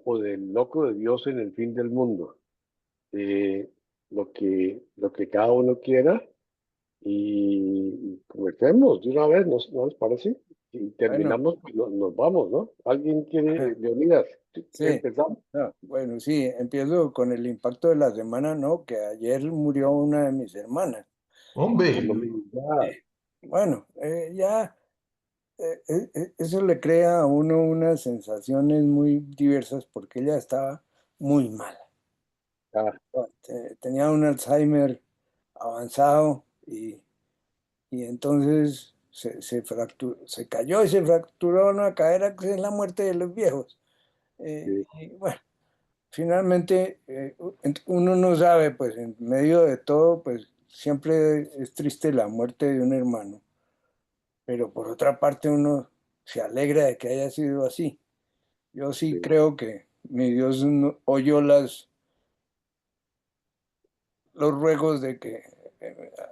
o del loco de Dios en el fin del mundo. Eh, lo que cada uno quiera y comencemos de una vez, ¿no les parece? Y Bueno, terminamos, pues nos vamos, ¿no? ¿Alguien quiere, Leonidas, sí, empezamos? no, bueno, sí, empiezo con el impacto de la semana, ¿no? Que ayer murió una de mis hermanas. No Hombre, me digas. Bueno, ya eso le crea a uno unas sensaciones muy diversas porque ella estaba muy mal. Ah, Tenía un Alzheimer avanzado y entonces se cayó y se fracturó una cadera, que es la muerte de los viejos. sí, Y bueno, finalmente uno no sabe, pues en medio de todo, pues siempre es triste la muerte de un hermano, pero por otra parte uno se alegra de que haya sido así. Yo sí sí, creo que mi Dios oyó los ruegos de que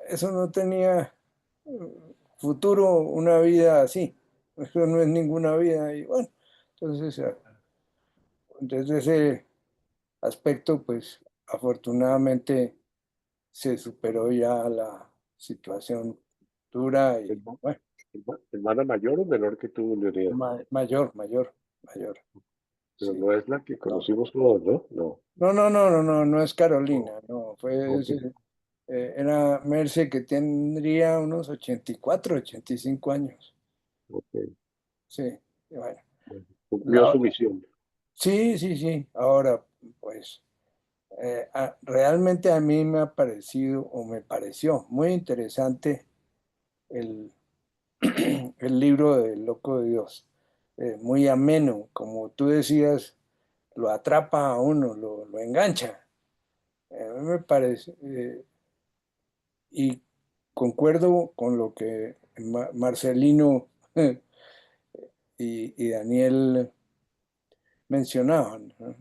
eso no tenía futuro, una vida así. Eso no es ninguna vida. Y bueno, entonces, desde ese aspecto, pues afortunadamente se superó ya la situación dura y herma- bueno, hermana mayor o menor que tú, Leonidas, mayor, pero sí. no es la que No, conocimos todos, ¿no? No, no es no, Carolina, no, fue ok, ese, era Merce que tendría unos 84, 85 años. ok. Sí, y bueno. Bueno, cumplió La- su misión. sí, sí, sí. Ahora, pues, realmente a mí me ha parecido o me pareció muy interesante el, el libro del Loco de Dios. Muy ameno, como tú decías, lo atrapa a uno, lo engancha. A mí me parece, y concuerdo con lo que Marcelino y Daniel mencionaban, ¿no?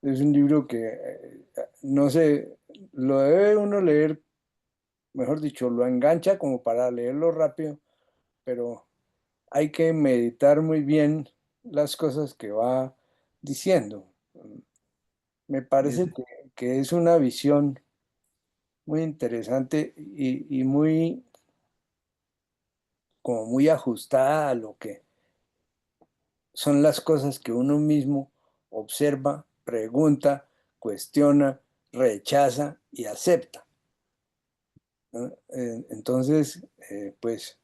Es un libro que, no sé, lo debe uno leer, mejor dicho, lo engancha como para leerlo rápido, pero hay que meditar muy bien las cosas que va diciendo. Me Es, parece que es una visión muy interesante y muy, como muy ajustada a lo que son las cosas que uno mismo observa, pregunta, cuestiona, rechaza y acepta, ¿no? Entonces, pues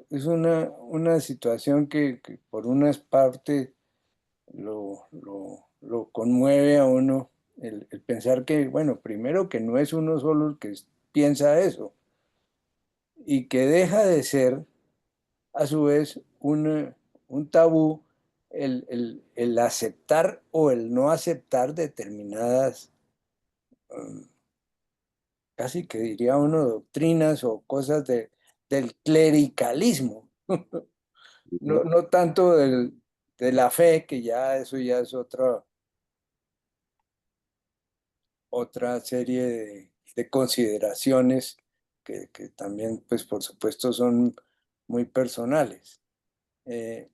es una situación que por unas partes lo conmueve a uno el pensar que, bueno, primero que no es uno solo el que piensa eso y que deja de ser a su vez un tabú el aceptar o el no aceptar determinadas, um, casi que diría uno, doctrinas o cosas del clericalismo, no tanto de la fe, que ya eso ya es otra serie de consideraciones que también, pues por supuesto, son muy personales. Eh,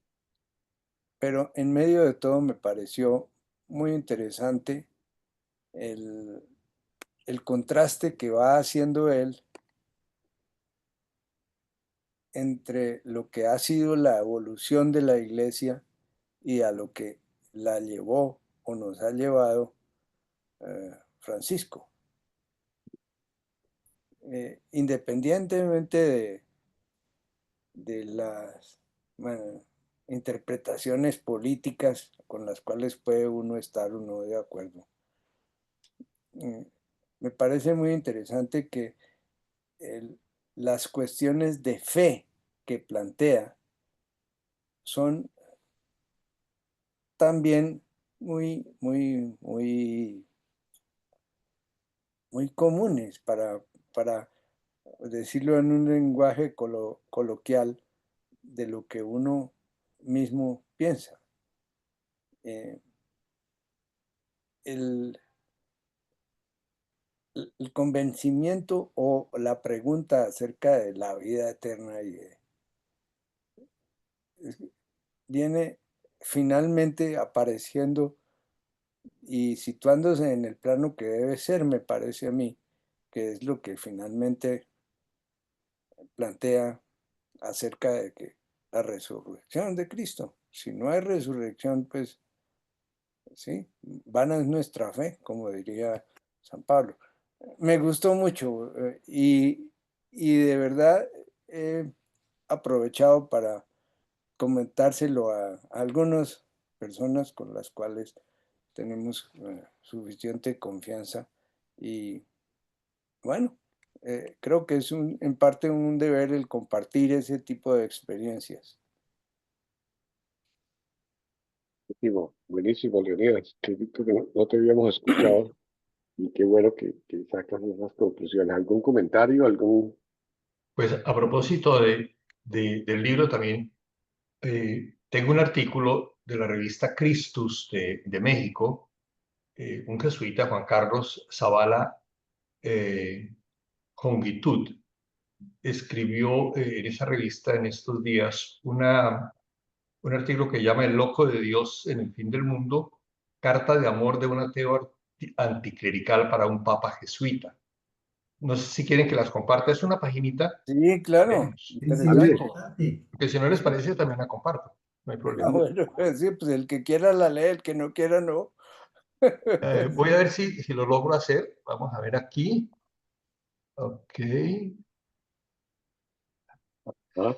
pero en medio de todo me pareció muy interesante el, el contraste que va haciendo él entre lo que ha sido la evolución de la iglesia y a lo que la llevó o nos ha llevado Francisco. Independientemente de las, bueno, interpretaciones políticas con las cuales puede uno estar o no de acuerdo. Eh, Me parece muy interesante que el- las cuestiones de fe que plantea son también muy comunes para decirlo en un lenguaje coloquial de lo que uno mismo piensa. Eh, el, el convencimiento o la pregunta acerca de la vida eterna viene finalmente apareciendo y situándose en el plano que debe ser, me parece a mí, que es lo que finalmente plantea acerca de que la resurrección de Cristo. Si no hay resurrección, pues sí, vana es nuestra fe, como diría San Pablo. Me gustó mucho y de verdad he aprovechado para comentárselo a algunas personas con las cuales tenemos suficiente confianza y bueno, creo que es en parte un deber el compartir ese tipo de experiencias. Buenísimo, buenísimo, Leonidas. Qué rico que no te habíamos escuchado y qué bueno que sacas esas conclusiones. ¿Algún comentario? ¿Algún? Pues a propósito del libro también, tengo un artículo de la revista Christus de México, un jesuita, Juan Carlos Zavala Jongitud, escribió en esa revista en estos días un artículo que llama El loco de Dios en el fin del mundo, carta de amor de un ateo anticlerical para un papa jesuita. No sé si quieren que las comparta, es una paginita, Sí, claro, Sí, sí, interesante. importante. que si no les parece también la comparto, no hay Ah, problema. bueno, pues sí, pues el que quiera la lee, el que no quiera no. Voy a ver si lo logro hacer. Vamos a ver aquí. Ok. ¿Ah?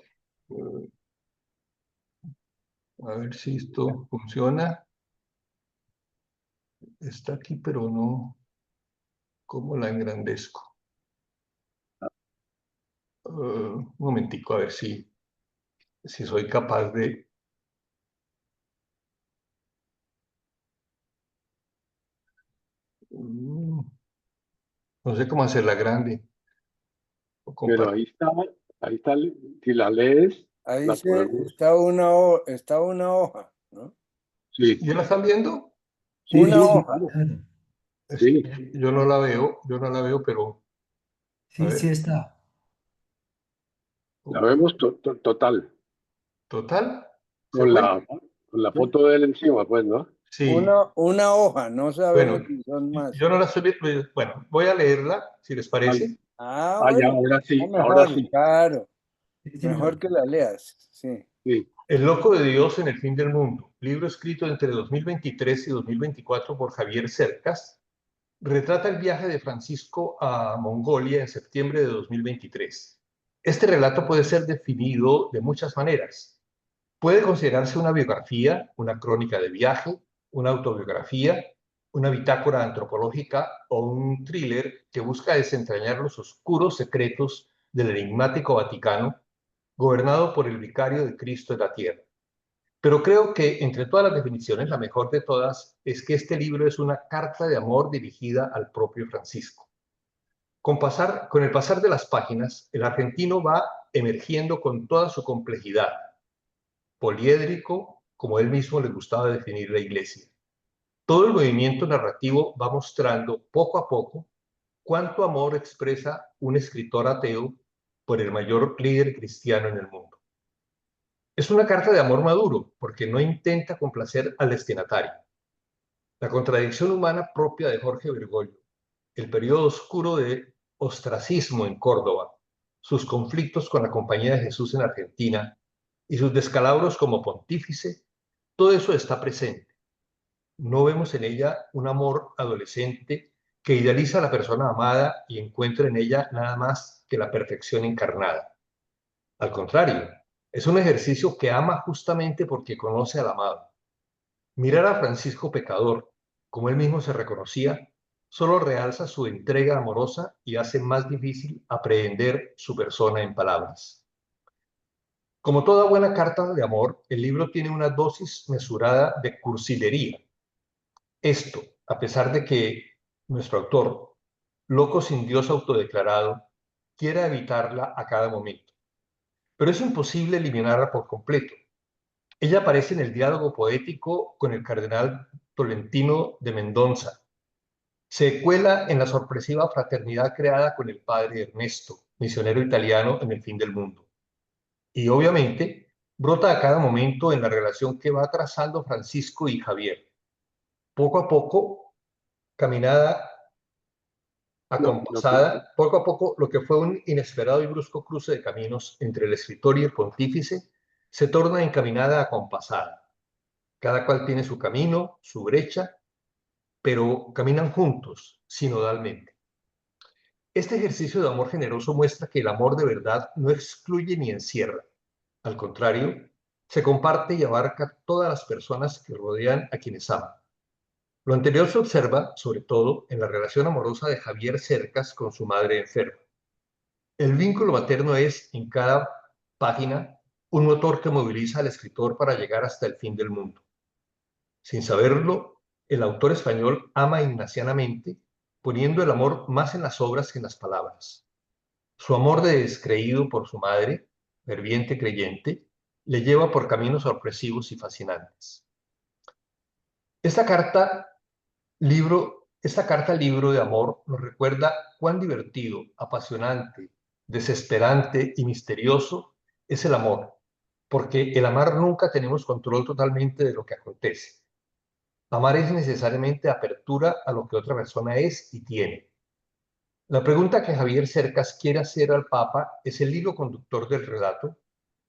A ver si esto funciona. Está aquí, pero no. ¿Cómo la engrandezco? Un momentico, a ver si soy capaz de... Mm, no sé cómo hacerla grande o Pero compartir. ahí está, si la lees, Ahí la podemos, está una hoja, ¿no? sí, ¿Ya la están viendo? Sí, Una sí, sí, hoja, claro. Es sí, que yo no la veo, pero a Sí, sí ver. está. la Ok. vemos total, Total, ¿se con fue? la Sí. foto de él encima, pues, ¿no? Sí, una hoja, no sabemos bueno, si son más. yo no la estoy viendo. Bueno, voy a leerla, si les Vale. parece. Ah, Ah, ya, bueno, no ahora mejor, sí, claro, Sí, mejor señor. que la leas, sí. sí. El loco de Dios en el fin del mundo, libro escrito entre 2023 y 2024 por Javier Cercas, retrata el viaje de Francisco a Mongolia en septiembre de 2023. Este relato puede ser definido de muchas maneras. Puede considerarse una biografía, una crónica de viaje, una autobiografía, una bitácora antropológica o un thriller que busca desentrañar los oscuros secretos del enigmático Vaticano, gobernado por el vicario de Cristo en la tierra. Pero creo que entre todas las definiciones, la mejor de todas es que este libro es una carta de amor dirigida al propio Francisco. Con el pasar de las páginas, el argentino va emergiendo con toda su complejidad, poliédrico, como él mismo le gustaba definir la iglesia. Todo el movimiento narrativo va mostrando poco a poco cuánto amor expresa un escritor ateo por el mayor líder cristiano en el mundo. Es una carta de amor maduro, porque no intenta complacer al destinatario. La contradicción humana propia de Jorge Bergoglio, el periodo oscuro de ostracismo en Córdoba, sus conflictos con la Compañía de Jesús en Argentina y sus descalabros como pontífice, todo eso está presente. No vemos en ella un amor adolescente que idealiza a la persona amada y encuentra en ella nada más que la perfección encarnada. Al contrario, es un ejercicio que ama justamente porque conoce al amado. Mirar a Francisco pecador, como él mismo se reconocía, solo realza su entrega amorosa y hace más difícil aprehender su persona en palabras. Como toda buena carta de amor, el libro tiene una dosis mesurada de cursilería. Esto, a pesar de que nuestro autor, loco sin Dios autodeclarado, quiera evitarla a cada momento. Pero es imposible eliminarla por completo. Ella aparece en el diálogo poético con el cardenal Tolentino de Mendoza. Se cuela en la sorpresiva fraternidad creada con el padre Ernesto, misionero italiano en el fin del mundo. Y obviamente brota a cada momento en la relación que va trazando Francisco y Javier. Poco a poco, caminada acompasada, poco a poco, lo que fue un inesperado y brusco cruce de caminos entre el escritor y el pontífice se torna en caminada acompasada. Cada cual tiene su camino, su brecha, pero caminan juntos, sinodalmente. Este ejercicio de amor generoso muestra que el amor de verdad no excluye ni encierra. Al contrario, se comparte y abarca todas las personas que rodean a quienes aman. Lo anterior se observa, sobre todo, en la relación amorosa de Javier Cercas con su madre enferma. El vínculo materno es, en cada página, un motor que moviliza al escritor para llegar hasta el fin del mundo. Sin saberlo, el autor español ama ignacianamente, poniendo el amor más en las obras que en las palabras. Su amor de descreído por su madre, ferviente creyente, le lleva por caminos sorpresivos y fascinantes. Esta carta libro de amor nos recuerda cuán divertido, apasionante, desesperante y misterioso es el amor, porque el amar nunca tenemos control totalmente de lo que acontece. Amar es necesariamente apertura a lo que otra persona es y tiene. La pregunta que Javier Cercas quiere hacer al Papa es el hilo conductor del relato,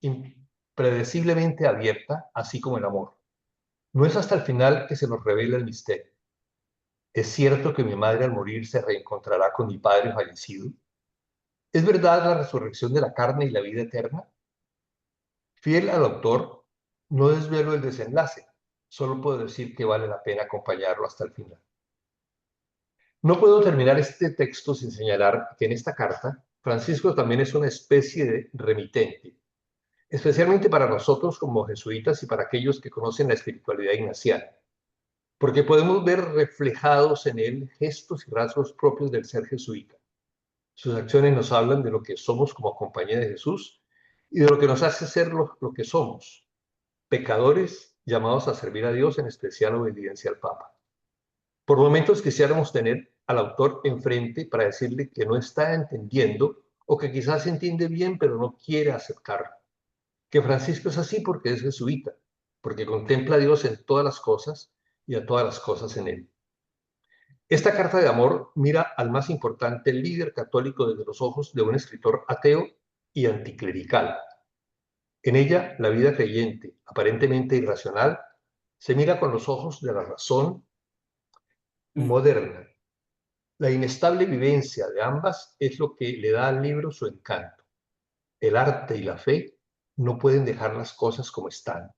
impredeciblemente abierta, así como el amor. No es hasta el final que se nos revela el misterio. ¿Es cierto que mi madre al morir se reencontrará con mi padre fallecido? ¿Es verdad la resurrección de la carne y la vida eterna? Fiel al autor, no desvelo el desenlace, solo puedo decir que vale la pena acompañarlo hasta el final. No puedo terminar este texto sin señalar que en esta carta, Francisco también es una especie de remitente, especialmente para nosotros como jesuitas y para aquellos que conocen la espiritualidad ignaciana, porque podemos ver reflejados en él gestos y rasgos propios del ser jesuita. Sus acciones nos hablan de lo que somos como compañía de Jesús y de lo que nos hace ser lo que somos, pecadores llamados a servir a Dios, en especial obediencia al Papa. Por momentos quisiéramos tener al autor enfrente para decirle que no está entendiendo o que quizás entiende bien pero no quiere aceptarlo. Que Francisco es así porque es jesuita, porque contempla a Dios en todas las cosas y a todas las cosas en él. Esta carta de amor mira al más importante líder católico desde los ojos de un escritor ateo y anticlerical. En ella, la vida creyente, aparentemente irracional, se mira con los ojos de la razón moderna. La inestable vivencia de ambas es lo que le da al libro su encanto. El arte y la fe no pueden dejar las cosas como están.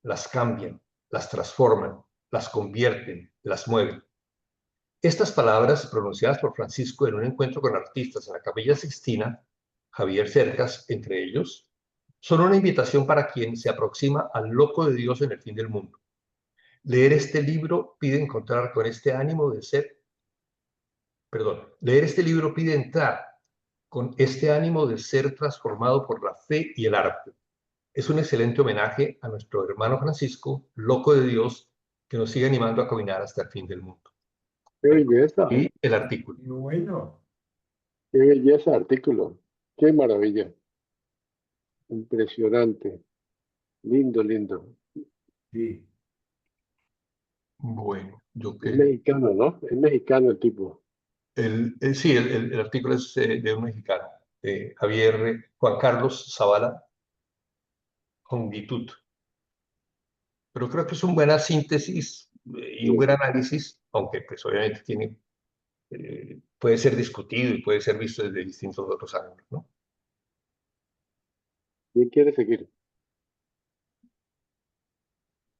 Las cambian, las transforman, las convierten, las mueven. Estas palabras, pronunciadas por Francisco en un encuentro con artistas en la Capilla Sixtina, Javier Cercas entre ellos, son una invitación para quien se aproxima al loco de Dios en el fin del mundo. Leer este libro pide encontrar con este ánimo de ser, leer este libro pide entrar con este ánimo de ser transformado por la fe y el arte. Es un excelente homenaje a nuestro hermano Francisco, loco de Dios, que nos sigue animando a caminar hasta el fin del mundo. Qué belleza, Y el artículo. Bueno, qué belleza de artículo, qué maravilla, impresionante, lindo, lindo. sí. Bueno, yo Es que mexicano, ¿no? Es mexicano el tipo. sí, el artículo es de un mexicano, Javier Juan Carlos Zavala Honguitut. Pero creo que es una buena síntesis y un buen análisis, aunque pues obviamente puede ser discutido y puede ser visto desde distintos otros ángulos, ¿no? ¿Quién quiere seguir?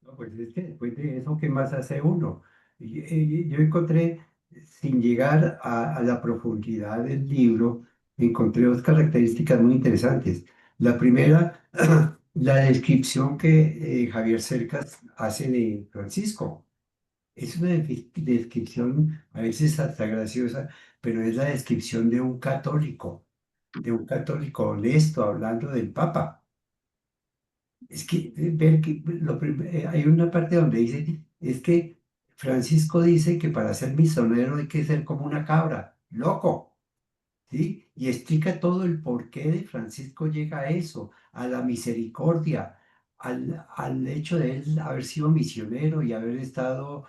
No, pues es que después de eso, ¿qué más hace uno? Yo encontré, sin llegar a la profundidad del libro, encontré dos características muy interesantes. La primera, la descripción que Javier Cercas hace de Francisco. Es una descripción a veces hasta graciosa, pero es la descripción de un católico honesto hablando del Papa. Es que ver que hay una parte donde dice, es que Francisco dice que para ser misionero hay que ser como una cabra, loco, ¿sí? Y explica todo el porqué de Francisco llega a eso, a la misericordia, al hecho de él haber sido misionero y haber estado,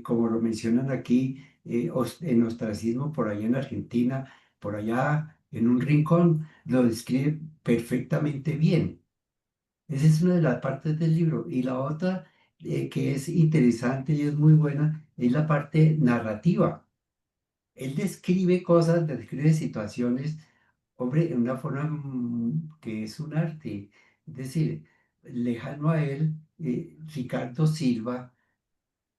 como lo mencionan aquí, en ostracismo por allá en Argentina, por allá en un rincón, lo describe perfectamente bien. Esa es una de las partes del libro. Y la otra, que es interesante y es muy buena, es la parte narrativa. Él describe cosas, describe situaciones, hombre, en una forma que es un arte. Es decir, lejano a él, Ricardo Silva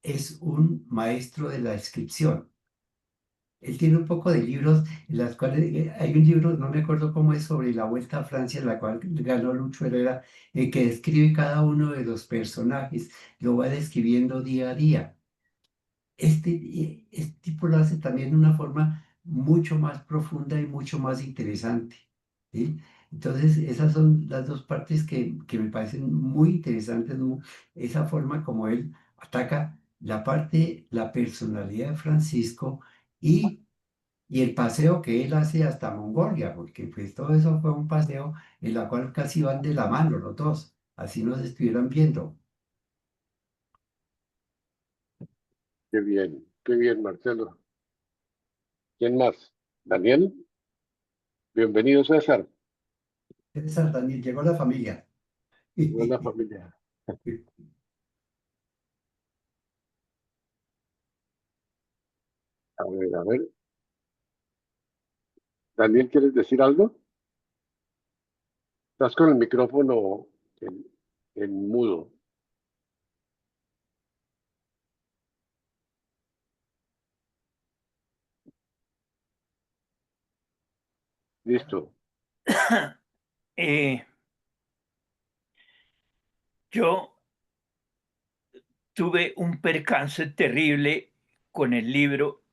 es un maestro de la descripción. Él tiene un poco de libros en las cuales hay un libro, no me acuerdo cómo es, sobre la Vuelta a Francia, en la cual ganó Lucho Herrera, que describe cada uno de los personajes, lo va describiendo día a día. Este tipo lo hace también de una forma mucho más profunda y mucho más interesante, ¿sí? Entonces, esas son las dos partes que me parecen muy interesantes, esa forma como él ataca la parte, la personalidad de Francisco y, y el paseo que él hace hasta Mongolia, porque pues todo eso fue un paseo en la cual casi van de la mano los dos, así nos estuvieran viendo. qué bien, Marcelo. ¿Quién más? Daniel, bienvenido, César. César, Daniel, llegó la familia. Buena familia. A ver. Daniel, ¿quieres decir algo? Estás con el micrófono en mudo. Listo. Eh, yo tuve un percance terrible con el libro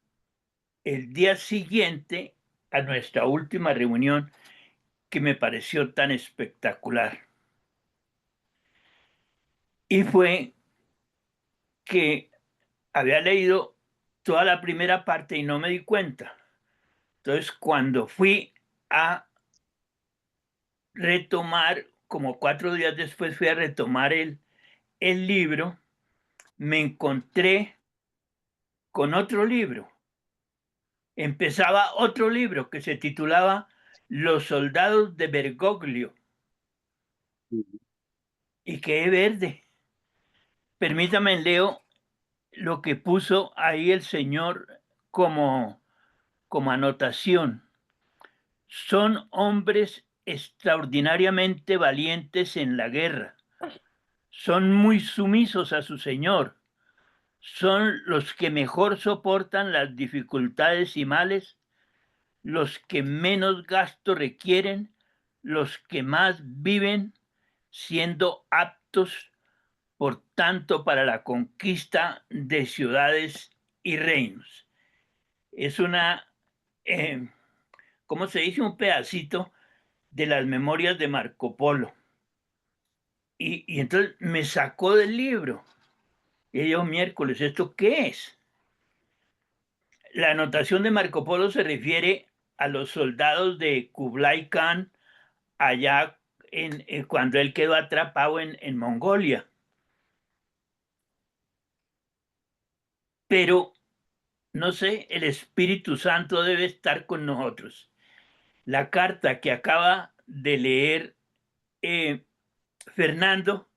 el día siguiente a nuestra última reunión que me pareció tan espectacular. Y fue que había leído toda la primera parte y no me di cuenta. Entonces, cuando fui a retomar, como 4 días después fui a retomar el libro, me encontré con otro libro. Empezaba otro libro que se titulaba Los soldados de Bergoglio y quedé verde. Permítame, leo lo que puso ahí el señor como anotación. Son hombres extraordinariamente valientes en la guerra. Son muy sumisos a su señor. Son los que mejor soportan las dificultades y males, los que menos gasto requieren, los que más viven, siendo aptos, por tanto, para la conquista de ciudades y reinos. Es una, eh, ¿cómo se dice? Un pedacito de las memorias de Marco Polo. Y entonces me sacó del libro. Y yo, miércoles, ¿esto qué es? La anotación de Marco Polo se refiere a los soldados de Kublai Khan allá cuando él quedó atrapado en Mongolia. Pero, no sé, el Espíritu Santo debe estar con nosotros. La carta que acaba de leer eh, Fernando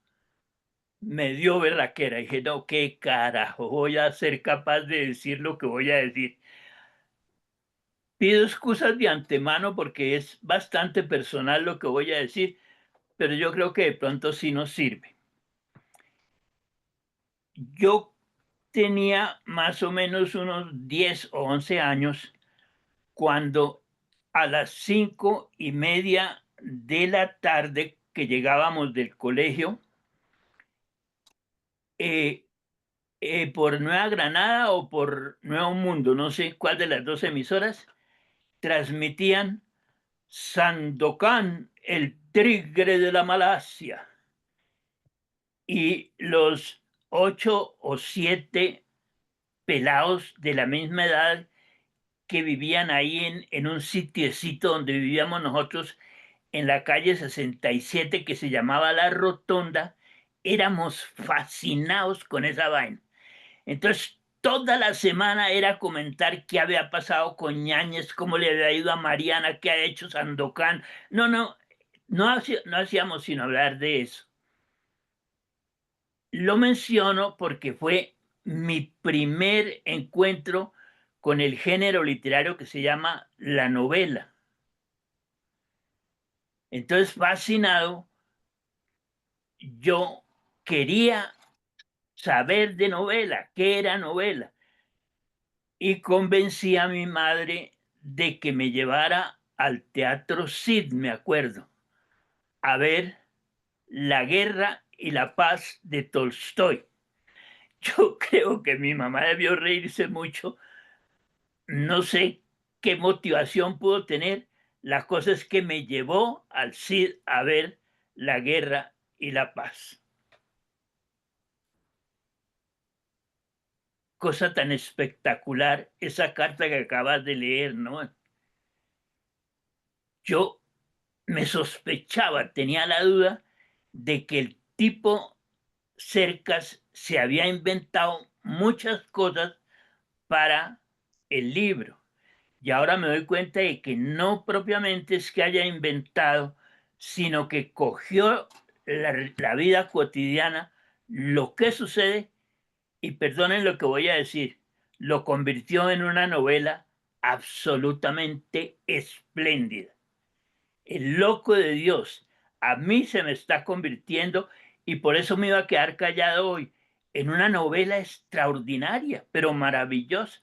me dio berraquera. Dije, no, qué carajo, voy a ser capaz de decir lo que voy a decir. Pido excusas de antemano porque es bastante personal lo que voy a decir, pero yo creo que de pronto sí nos sirve. Yo tenía más o menos unos 10 o 11 años cuando a las 5:30 de la tarde que llegábamos del colegio, eh, por Nueva Granada o por Nuevo Mundo, no sé cuál de las dos emisoras, transmitían Sandokan, el tigre de la Malasia, y los 8 o 7 pelados de la misma edad que vivían ahí en un sitiecito donde vivíamos nosotros, en la calle 67 que se llamaba La Rotonda, éramos fascinados con esa vaina. Entonces, toda la semana era comentar qué había pasado con Ñáñez, cómo le había ido a Mariana, qué ha hecho Sandokan. No hacíamos sino hablar de eso. Lo menciono porque fue mi primer encuentro con el género literario que se llama la novela. Entonces, fascinado, yo quería saber de novela, qué era novela, y convencí a mi madre de que me llevara al Teatro Cid, me acuerdo, a ver La Guerra y la Paz de Tolstoy. Yo creo que mi mamá debió reírse mucho, no sé qué motivación pudo tener, la cosa es que me llevó al Cid a ver La Guerra y la Paz. Cosa tan espectacular esa carta que acabas de leer, ¿no? Yo me sospechaba, tenía la duda de que el tipo Cercas se había inventado muchas cosas para el libro. Y ahora me doy cuenta de que no propiamente es que haya inventado, sino que cogió la vida cotidiana, lo que sucede, y perdonen lo que voy a decir, lo convirtió en una novela absolutamente espléndida. El loco de Dios a mí se me está convirtiendo, y por eso me iba a quedar callado hoy, en una novela extraordinaria, pero maravillosa.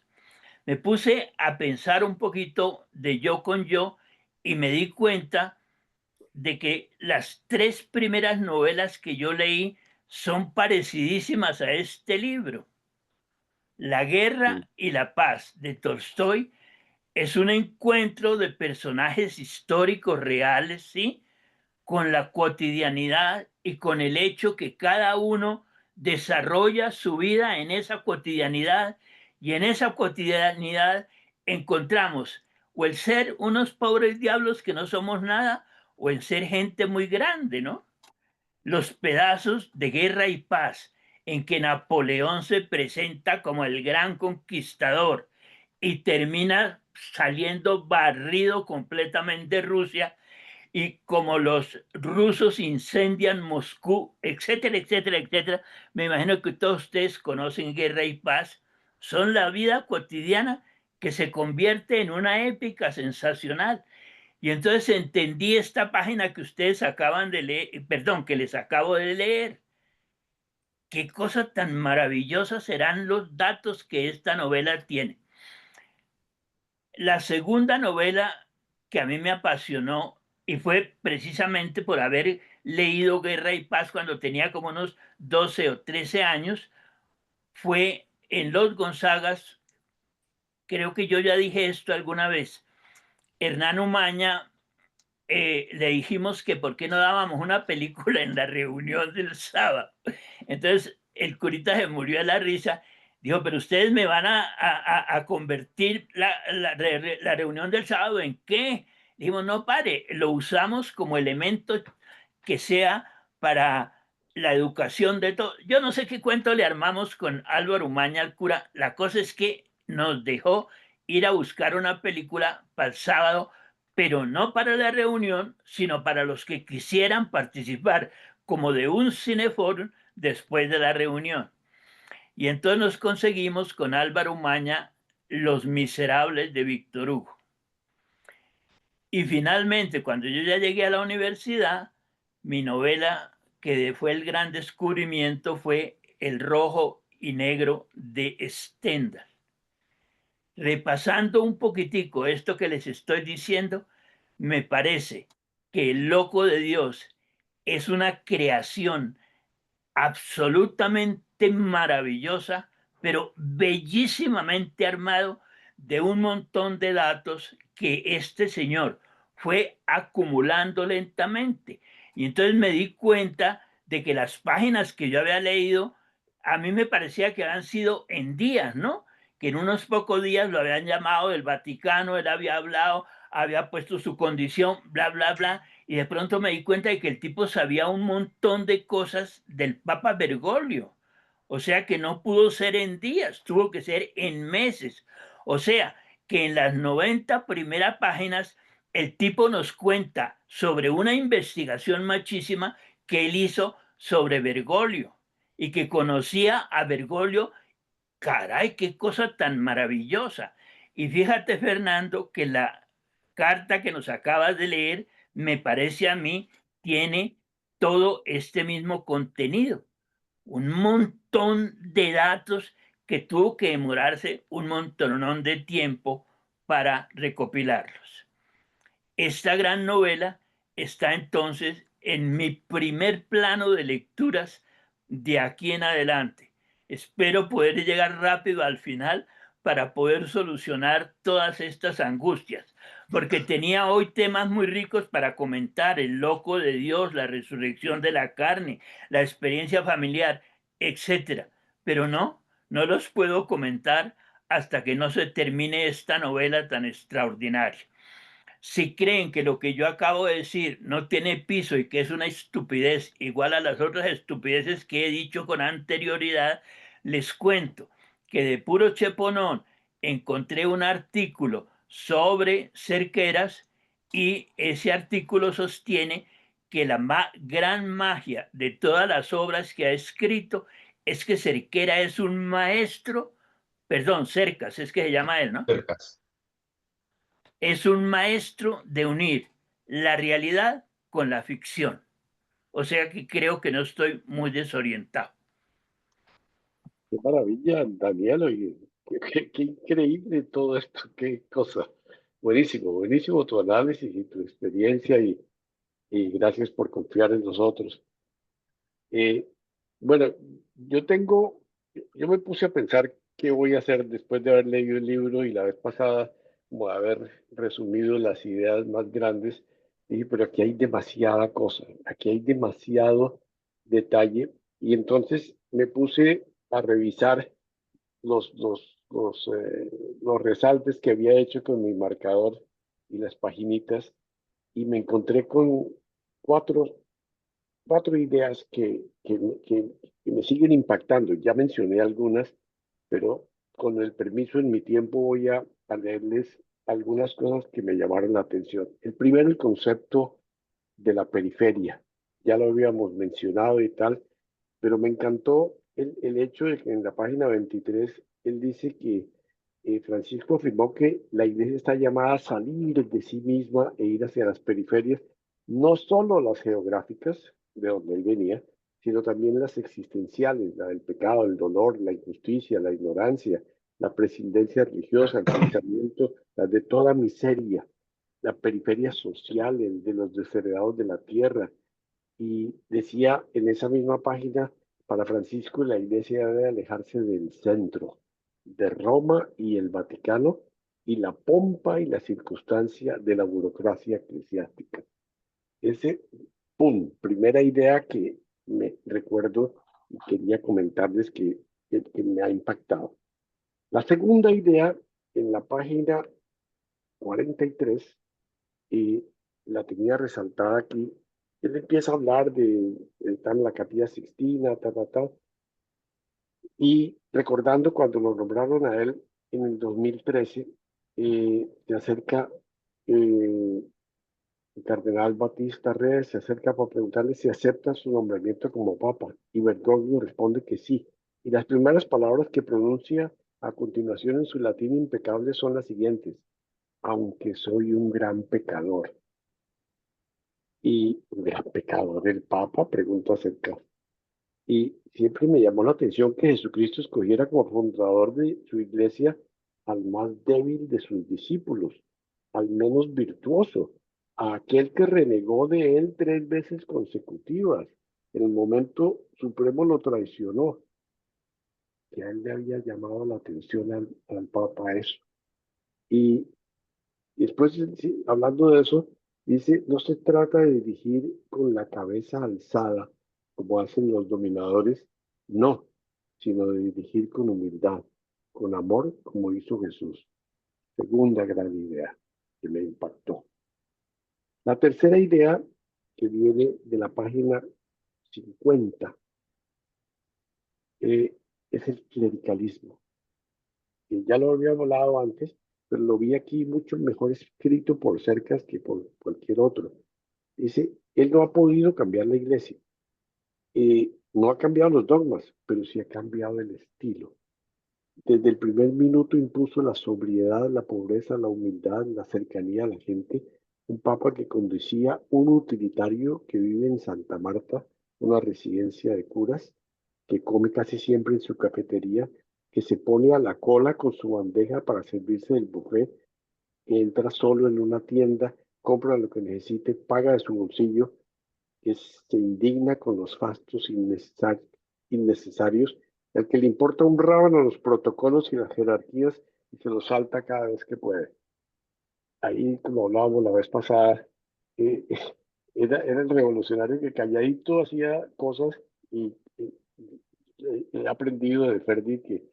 Me puse a pensar un poquito de Yo con Yo y me di cuenta de que las 3 primeras novelas que yo leí son parecidísimas a este libro. La Guerra y la Paz de Tolstoy es un encuentro de personajes históricos reales, ¿sí? Con la cotidianidad y con el hecho que cada uno desarrolla su vida en esa cotidianidad, y en esa cotidianidad encontramos o el ser unos pobres diablos que no somos nada, o el ser gente muy grande, ¿no? Los pedazos de Guerra y Paz en que Napoleón se presenta como el gran conquistador y termina saliendo barrido completamente de Rusia, y como los rusos incendian Moscú, etcétera, etcétera, etcétera. Me imagino que todos ustedes conocen Guerra y Paz. Son la vida cotidiana que se convierte en una épica sensacional. Y entonces entendí esta página que ustedes acaban de leer, perdón, que les acabo de leer. Qué cosa tan maravillosa serán los datos que esta novela tiene. La segunda novela que a mí me apasionó, y fue precisamente por haber leído Guerra y Paz cuando tenía como unos 12 o 13 años, fue en Los Gonzagas. Creo que yo ya dije esto alguna vez. Hernán Umaña, le dijimos que por qué no dábamos una película en la reunión del sábado. Entonces el curita se murió de la risa. Dijo, pero ustedes me van a convertir la reunión del sábado ¿en qué? Dijimos, no, pare, lo usamos como elemento que sea para la educación de todo. Yo no sé qué cuento le armamos con Álvaro Umaña al cura. La cosa es que nos dejó ir a buscar una película para el sábado, pero no para la reunión, sino para los que quisieran participar como de un cineforum después de la reunión. Y entonces nos conseguimos con Álvaro Umaña Los Miserables de Víctor Hugo. Y finalmente, cuando yo ya llegué a la universidad, mi novela que fue el gran descubrimiento fue El Rojo y Negro de Stendhal. Repasando un poquitico esto que les estoy diciendo, me parece que El Loco de Dios es una creación absolutamente maravillosa, pero bellísimamente armado de un montón de datos que este señor fue acumulando lentamente. Y entonces me di cuenta de que las páginas que yo había leído, a mí me parecía que habían sido en días, ¿no? Que en unos pocos días lo habían llamado del Vaticano, él había hablado, había puesto su condición, bla, bla, bla, y de pronto me di cuenta de que el tipo sabía un montón de cosas del Papa Bergoglio. O sea que no pudo ser en días, tuvo que ser en meses. O sea que en las 90 primeras páginas el tipo nos cuenta sobre una investigación machísima que él hizo sobre Bergoglio y que conocía a Bergoglio. Caray, qué cosa tan maravillosa. Y fíjate, Fernando, que la carta que nos acabas de leer, me parece a mí, tiene todo este mismo contenido. Un montón de datos que tuvo que demorarse un montonón de tiempo para recopilarlos. Esta gran novela está entonces en mi primer plano de lecturas de aquí en adelante. Espero poder llegar rápido al final para poder solucionar todas estas angustias, porque tenía hoy temas muy ricos para comentar: el loco de Dios, la resurrección de la carne, la experiencia familiar, etcétera. Pero no los puedo comentar hasta que no se termine esta novela tan extraordinaria. Si creen que lo que yo acabo de decir no tiene piso y que es una estupidez igual a las otras estupideces que he dicho con anterioridad, les cuento que de puro cheponón encontré un artículo sobre Cerqueras y ese artículo sostiene que la gran magia de todas las obras que ha escrito es que Cerquera es un maestro, perdón, Cercas, es que se llama él, ¿no? Cercas. Es un maestro de unir la realidad con la ficción. O sea que creo que no estoy muy desorientado. Qué maravilla, Daniel, oye, qué increíble todo esto, qué cosa. Buenísimo, buenísimo tu análisis y tu experiencia y gracias por confiar en nosotros. Eh, bueno, yo me puse a pensar qué voy a hacer después de haber leído el libro y la vez pasada, como haber resumido las ideas más grandes, dije, pero aquí hay demasiada cosa, aquí hay demasiado detalle, y entonces me puse a revisar los, los, los, eh, los resaltes que había hecho con mi marcador y las paginitas, y me encontré con cuatro cuatro ideas que me siguen impactando. Ya mencioné algunas, pero con el permiso en mi tiempo voy a leerles algunas cosas que me llamaron la atención. El primero, el concepto de la periferia. Ya lo habíamos mencionado y tal, pero me encantó el hecho de que en la página 23 él dice que Francisco afirmó que la iglesia está llamada a salir de sí misma e ir hacia las periferias, no solo las geográficas, de donde él venía, sino también las existenciales, la del pecado, el dolor, la injusticia, la ignorancia, la prescindencia religiosa, el pensamiento, la de toda miseria, la periferia social, el de los desheredados de la tierra. Y decía en esa misma página, para Francisco la iglesia debe alejarse del centro, de Roma y el Vaticano, y la pompa y la circunstancia de la burocracia eclesiástica. Ese, pum, primera idea que me recuerdo y quería comentarles que me ha impactado. La segunda idea, en la página 43, y la tenía resaltada aquí. Él empieza a hablar de estar en la Capilla Sixtina, y recordando cuando lo nombraron a él en el 2013, se acerca eh, el cardenal Batista Reyes, se acerca para preguntarle si acepta su nombramiento como papa, y Bergoglio responde que sí. Y las primeras palabras que pronuncia a continuación en su latín impecable son las siguientes: aunque soy un gran pecador. Y un gran pecador del Papa, pregunto acerca. Y siempre me llamó la atención que Jesucristo escogiera como fundador de su iglesia al más débil de sus discípulos, al menos virtuoso, a aquel que renegó de él 3 veces consecutivas. En el momento supremo lo traicionó, que a él le había llamado la atención al Papa eso. Y Y después, sí, hablando de eso, dice, no se trata de dirigir con la cabeza alzada, como hacen los dominadores, no, sino de dirigir con humildad, con amor, como hizo Jesús. Segunda gran idea. que me impactó. La tercera idea, que viene de la página 50, es el clericalismo. Ya lo había hablado antes, pero lo vi aquí mucho mejor escrito por Cercas que por cualquier otro. Dice, él no ha podido cambiar la iglesia. No ha cambiado los dogmas, pero sí ha cambiado el estilo. Desde el primer minuto impuso la sobriedad, la pobreza, la humildad, la cercanía a la gente. Un papa que conducía un utilitario que vive en Santa Marta, una residencia de curas, que come casi siempre en su cafetería, que se pone a la cola con su bandeja para servirse del buffet, que entra solo en una tienda, compra lo que necesite, paga de su bolsillo, que se indigna con los fastos innecesarios, al que le importa un rábano los protocolos y las jerarquías y se los salta cada vez que puede. Ahí, como hablábamos la vez pasada, eh, era el revolucionario que calladito hacía cosas y he aprendido de Ferdi que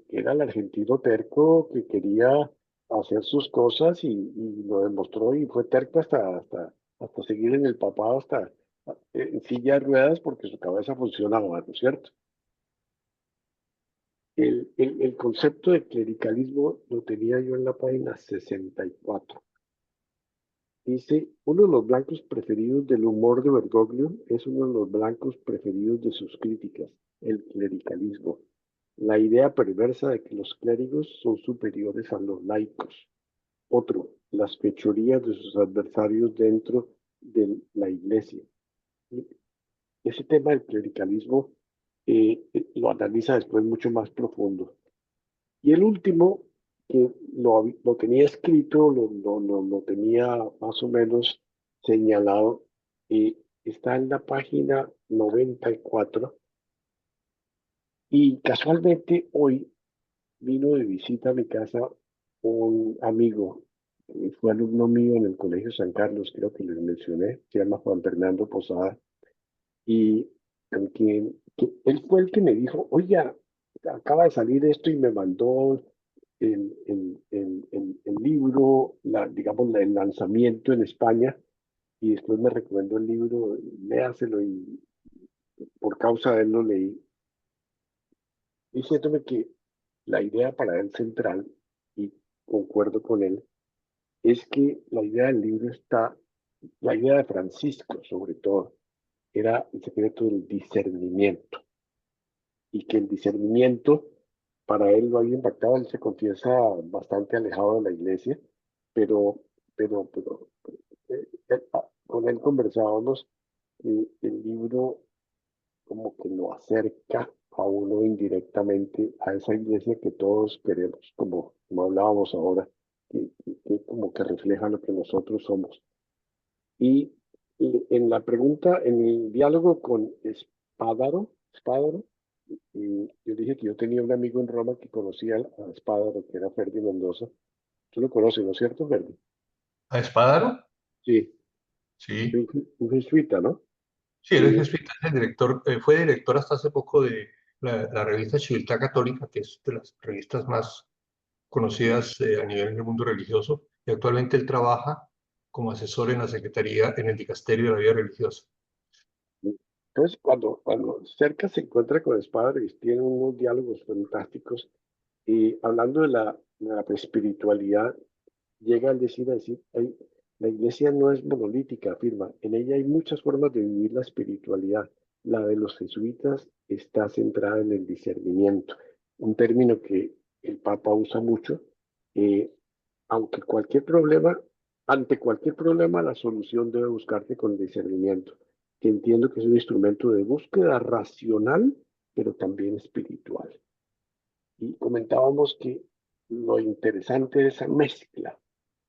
era el argentino terco que quería hacer sus cosas y lo demostró y fue terco hasta seguir en el papado, hasta en silla de ruedas porque su cabeza funcionaba, ¿no es cierto? El concepto de clericalismo lo tenía yo en la página 64. Dice, uno de los blancos preferidos del humor de Bergoglio es uno de los blancos preferidos de sus críticas, el clericalismo. La idea perversa de que los clérigos son superiores a los laicos. Otro, las fechorías de sus adversarios dentro de la iglesia. Ese tema del clericalismo lo analiza después mucho más profundo. Y el último, que lo tenía escrito, lo tenía más o menos señalado, está en la página 94. Y casualmente hoy vino de visita a mi casa un amigo, fue alumno mío en el Colegio San Carlos, creo que les mencioné, se llama Juan Fernando Posada, y él fue el que me dijo, oiga, acaba de salir esto y me mandó el libro, digamos, el lanzamiento en España, y después me recomendó el libro, léaselo, y por causa de él lo leí, diciéndome que la idea para él central, y concuerdo con él, es que la idea del libro está, la idea de Francisco sobre todo, era el secreto del discernimiento, y que el discernimiento para él lo había impactado, él se confiesa bastante alejado de la iglesia, pero, pero con él conversábamos, el libro como que lo acerca a uno indirectamente a esa iglesia que todos queremos, como hablábamos ahora, que como que refleja lo que nosotros somos. Y en la pregunta, en el diálogo con Spádaro, yo dije que yo tenía un amigo en Roma que conocía a Spádaro, que era Ferdi Mendoza. Tú lo conoces, ¿no es cierto, Ferdi? ¿A Espadaro? Sí, Sí. un jesuita, ¿no? Sí, él es Eh, jesuita, es el director, fue director hasta hace poco de la revista Civiltà Católica, que es de las revistas más conocidas a nivel del mundo religioso, y actualmente él trabaja como asesor en la Secretaría, en el Dicasterio de la Vida Religiosa. Entonces, cuando cerca se encuentra con Spádaro y tienen unos diálogos fantásticos, y hablando de la espiritualidad, llega al decir, la iglesia no es monolítica, afirma, en ella hay muchas formas de vivir la espiritualidad. La de los jesuitas está centrada en el discernimiento, un término que el Papa usa mucho, eh, aunque ante cualquier problema, la solución debe buscarse con discernimiento, que entiendo que es un instrumento de búsqueda racional, pero también espiritual. Y comentábamos que lo interesante de esa mezcla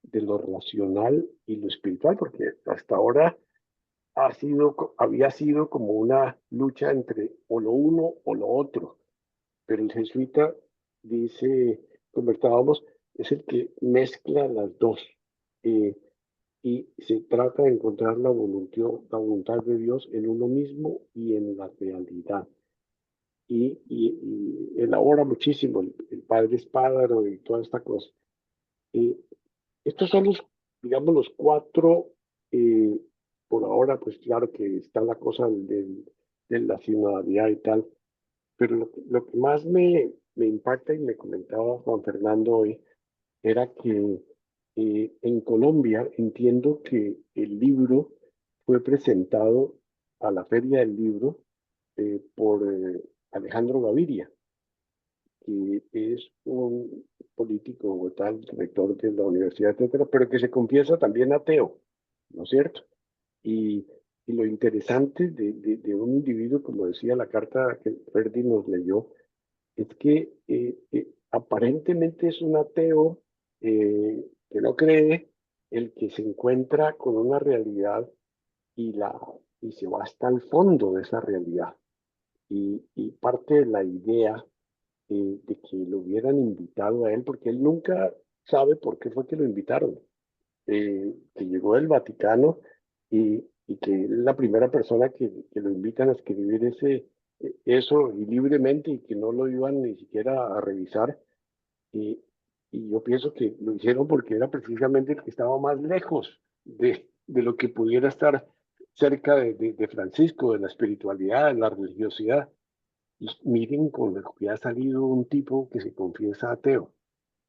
de lo racional y lo espiritual, porque hasta ahora había sido como una lucha entre o lo uno o lo otro, pero el jesuita dice, conversábamos, es el que mezcla las dos, eh, y se trata de encontrar la voluntad de Dios en uno mismo y en la realidad. Y elabora muchísimo el padre Espádaro y toda esta cosa. estos son los, digamos, los cuatro, eh, por ahora, pues claro que está la cosa de la sinodalidad y tal, pero lo que más me impacta y me comentaba Juan Fernando hoy era que en Colombia entiendo que el libro fue presentado a la Feria del Libro por Alejandro Gaviria, que es un político o tal, rector de la universidad, etcétera, pero que se confiesa también ateo, ¿no es cierto? Y, y lo interesante de un individuo, como decía la carta que Ferdi nos leyó, es que aparentemente es un ateo que no cree, el que se encuentra con una realidad y, y se va hasta el fondo de esa realidad. Y parte de la idea de que lo hubieran invitado a él, porque él nunca sabe por qué fue que lo invitaron, que llegó del Vaticano y que es la primera persona que lo invitan a escribir eso y libremente y que no lo iban ni siquiera a revisar. Y, y yo pienso que lo hicieron porque era precisamente el que estaba más lejos de lo que pudiera estar cerca de Francisco, de la espiritualidad, de la religiosidad. Y miren con lo que ha salido un tipo que se confiesa ateo,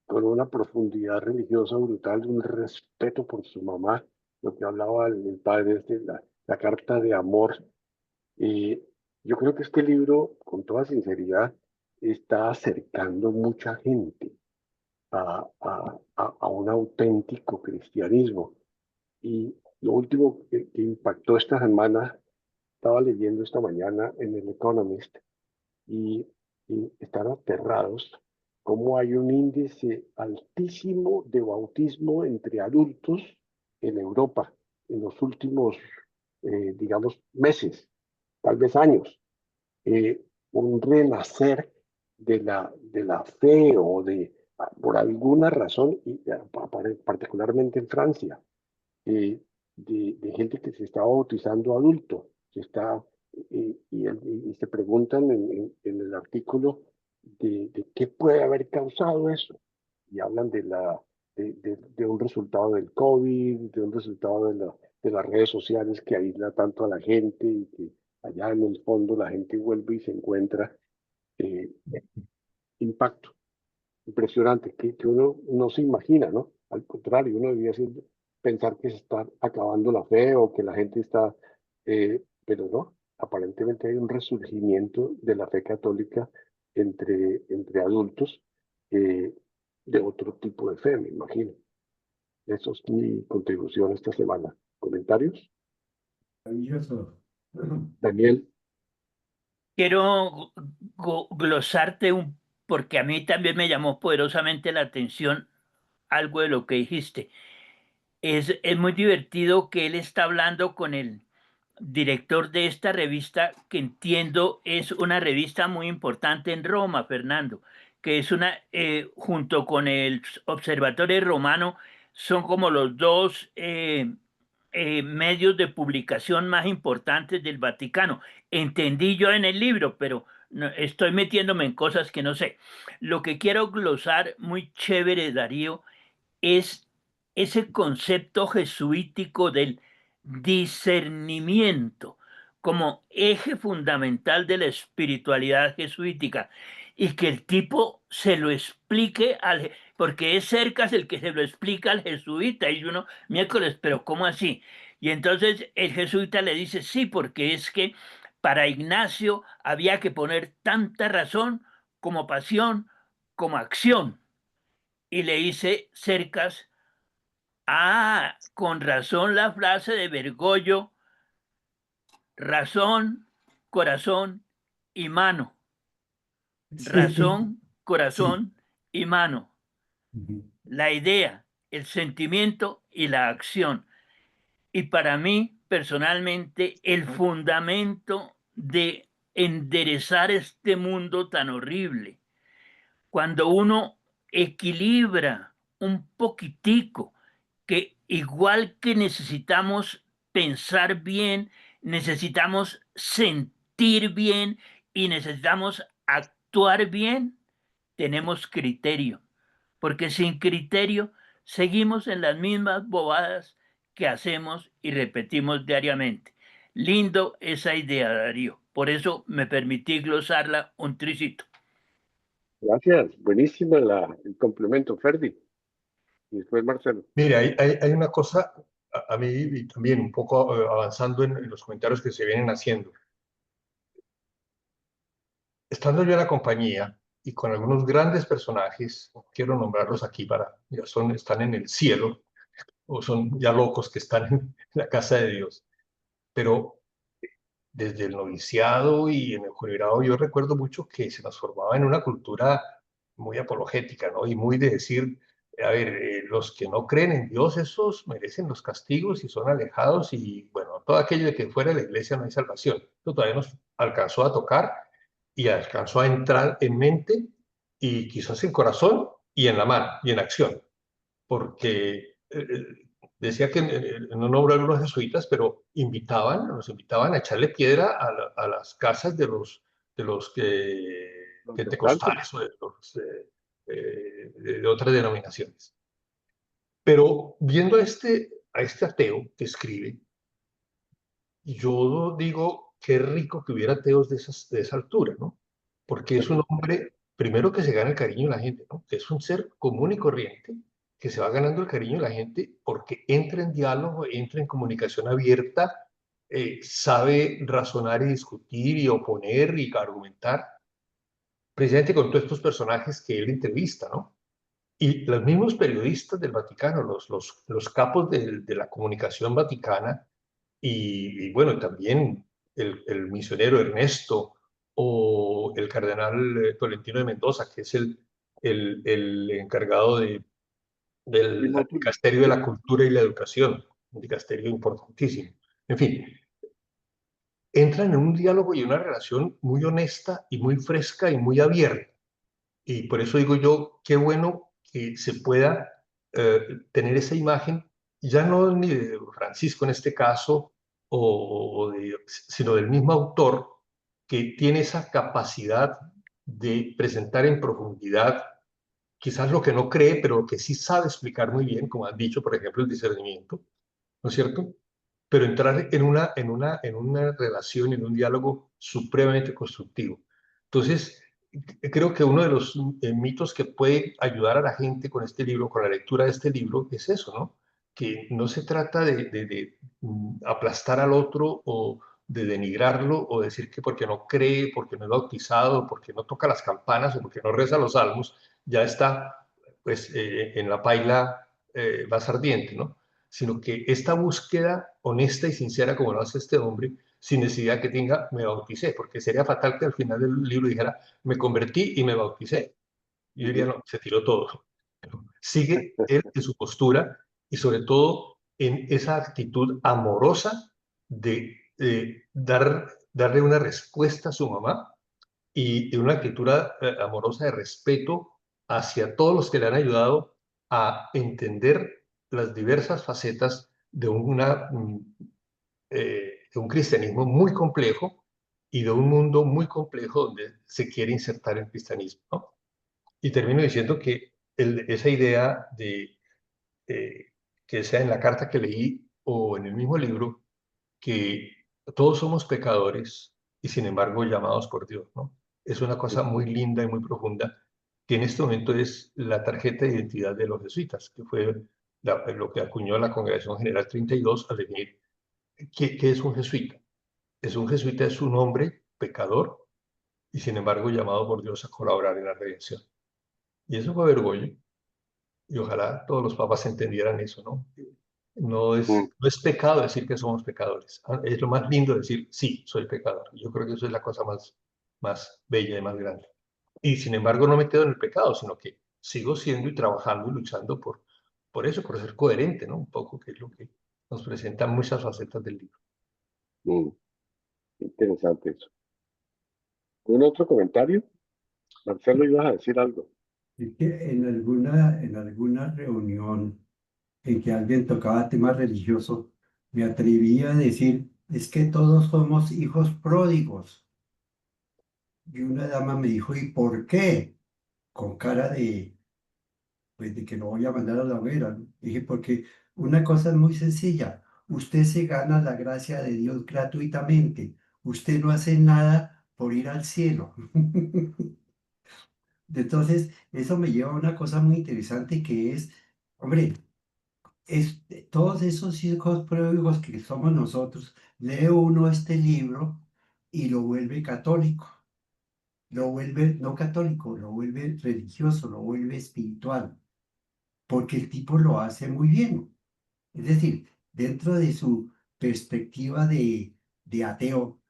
con una profundidad religiosa brutal, un respeto por su mamá, lo que hablaba el padre, la carta de amor. Y yo creo que este libro, con toda sinceridad, está acercando mucha gente a un auténtico cristianismo. Y lo último que impactó esta semana, estaba leyendo esta mañana en el Economist, y, y están aterrados cómo hay un índice altísimo de bautismo entre adultos en Europa en los últimos, digamos, meses, tal vez años. Un renacer de la fe o por alguna razón, y particularmente en Francia, de gente que se está bautizando adulto, y se preguntan en el artículo de qué puede haber causado eso. Y hablan de un resultado del COVID, de un resultado de las redes sociales que aísla tanto a la gente y que allá en el fondo la gente vuelve y se encuentra eh, impacto impresionante que uno no se imagina, ¿no? Al contrario, uno debería pensar que se está acabando la fe o que la gente está, pero no, aparentemente hay un resurgimiento de la fe católica entre adultos eh, de otro tipo de fe, me imagino. Eso es mi contribución esta semana. ¿Comentarios? Maravilloso. Daniel, Quiero glosarte porque a mí también me llamó poderosamente la atención algo de lo que dijiste. Es muy divertido que él está hablando con el director de esta revista, que entiendo es una revista muy importante en Roma, Fernando, que es junto con el Observatorio Romano, son como los dos medios de publicación más importantes del Vaticano. Entendí yo en el libro, pero estoy metiéndome en cosas que no sé. Lo que quiero glosar muy chévere, Darío, es ese concepto jesuítico del discernimiento como eje fundamental de la espiritualidad jesuítica, y que el tipo se lo explique porque es Cercas el que se lo explica al jesuita, y uno, miércoles, pero ¿cómo así? Y entonces el jesuita le dice, sí, porque es que para Ignacio había que poner tanta razón como pasión como acción. Y le dice Cercas, ah, con razón la frase de Bergoglio, razón, corazón y mano. Sí, Razón, sí. corazón y mano. Ujú. La idea, el sentimiento y la acción. Y para mí, personalmente, el fundamento de enderezar este mundo tan horrible, cuando uno equilibra un poquitico, que igual que necesitamos pensar bien, necesitamos sentir bien y necesitamos actuar bien, tenemos criterio, porque sin criterio seguimos en las mismas bobadas que hacemos y repetimos diariamente. Lindo esa idea, Darío. Por eso me permití glosarla un tricito. Gracias, buenísima el complemento, Ferdi. Y después Marcelo. Mire, hay una cosa, a mí y también un poco avanzando en los comentarios que se vienen haciendo. Estando yo en la compañía y con algunos grandes personajes, no quiero nombrarlos aquí ya están en el cielo, o son ya locos que están en la casa de Dios, pero desde el noviciado y en el jubilado yo recuerdo mucho que se nos formaba en una cultura muy apologética, ¿no? Y muy de decir, a ver, los que no creen en Dios, esos merecen los castigos y son alejados y, bueno, todo aquello de que fuera de la iglesia no hay salvación. Esto todavía nos alcanzó a tocar y alcanzó a entrar en mente y quizás en corazón y en la mano y en acción, porque decía que no nombró a algunos jesuitas, pero nos invitaban a echarle piedra a las casas de los Los descalzos. pentecostales o de los de otras denominaciones. Pero viendo a este ateo que escribe, yo digo, qué rico que hubiera ateos de esa altura, ¿no? Porque es un hombre, primero que se gana el cariño de la gente, ¿no? Que es un ser común y corriente, que se va ganando el cariño de la gente porque entra en diálogo, entra en comunicación abierta, sabe razonar y discutir y oponer y argumentar, precisamente con todos estos personajes que él entrevista, ¿no? Y los mismos periodistas del Vaticano, los capos de la comunicación vaticana, y bueno, también el misionero Ernesto o el cardenal Tolentino de Mendoza, que es el encargado del Timothy, dicasterio de sí, la cultura y la educación, un dicasterio importantísimo. En fin, entran en un diálogo y una relación muy honesta y muy fresca y muy abierta. Y por eso digo yo, qué bueno que se pueda tener esa imagen, ya no ni de Francisco en este caso, sino del mismo autor, que tiene esa capacidad de presentar en profundidad quizás lo que no cree, pero lo que sí sabe explicar muy bien, como han dicho, por ejemplo, el discernimiento, ¿no es cierto? Pero entrar en una relación, en un diálogo supremamente constructivo. Entonces, creo que uno de los mitos que puede ayudar a la gente con este libro, con la lectura de este libro, es eso, ¿no? Que no se trata de aplastar al otro o de denigrarlo o decir que porque no cree, porque no es bautizado, porque no toca las campanas o porque no reza los salmos, ya está pues en la paila más ardiente, ¿no? Sino que esta búsqueda honesta y sincera como lo hace este hombre, sin necesidad que tenga, me bauticé, porque sería fatal que al final del libro dijera, me convertí y me bauticé. Yo diría, no, se tiró todo. Pero sigue él en su postura y sobre todo en esa actitud amorosa de darle una respuesta a su mamá y una actitud amorosa de respeto hacia todos los que le han ayudado a entender las diversas facetas de un cristianismo muy complejo y de un mundo muy complejo donde se quiere insertar el cristianismo, ¿no? Y termino diciendo que esa idea de que sea en la carta que leí o en el mismo libro, que todos somos pecadores y sin embargo llamados por Dios, ¿no? Es una cosa muy linda y muy profunda, que en este momento es la tarjeta de identidad de los jesuitas, que fue lo que acuñó la Congregación General 32 al definir qué es un jesuita. Un jesuita es un hombre pecador y sin embargo llamado por Dios a colaborar en la redención. Y eso fue Bergoglio. Y ojalá todos los papas entendieran eso, ¿no? mm, No es pecado decir que somos pecadores. Es lo más lindo decir, sí, soy pecador. Yo creo que eso es la cosa más bella y más grande. Y sin embargo no me quedo en el pecado, sino que sigo siendo y trabajando y luchando por eso, por ser coherente, ¿no? Un poco, que es lo que nos presentan muchas facetas del libro. mm, interesante eso. ¿Un otro comentario? Marcelo, ibas a decir algo. Es que en alguna reunión en que alguien tocaba temas religiosos, me atreví a decir, es que todos somos hijos pródigos. Y una dama me dijo, ¿y por qué? Con cara pues de que lo voy a mandar a la hoguera, ¿no? Dije, porque una cosa es muy sencilla, usted se gana la gracia de Dios gratuitamente, usted no hace nada por ir al cielo. Entonces, eso me lleva a una cosa muy interesante que es, hombre, todos esos hijos pródigos que somos nosotros, lee uno este libro y lo vuelve católico, lo vuelve no católico, lo vuelve religioso, lo vuelve espiritual, porque el tipo lo hace muy bien. Es decir, dentro de su perspectiva de ateo,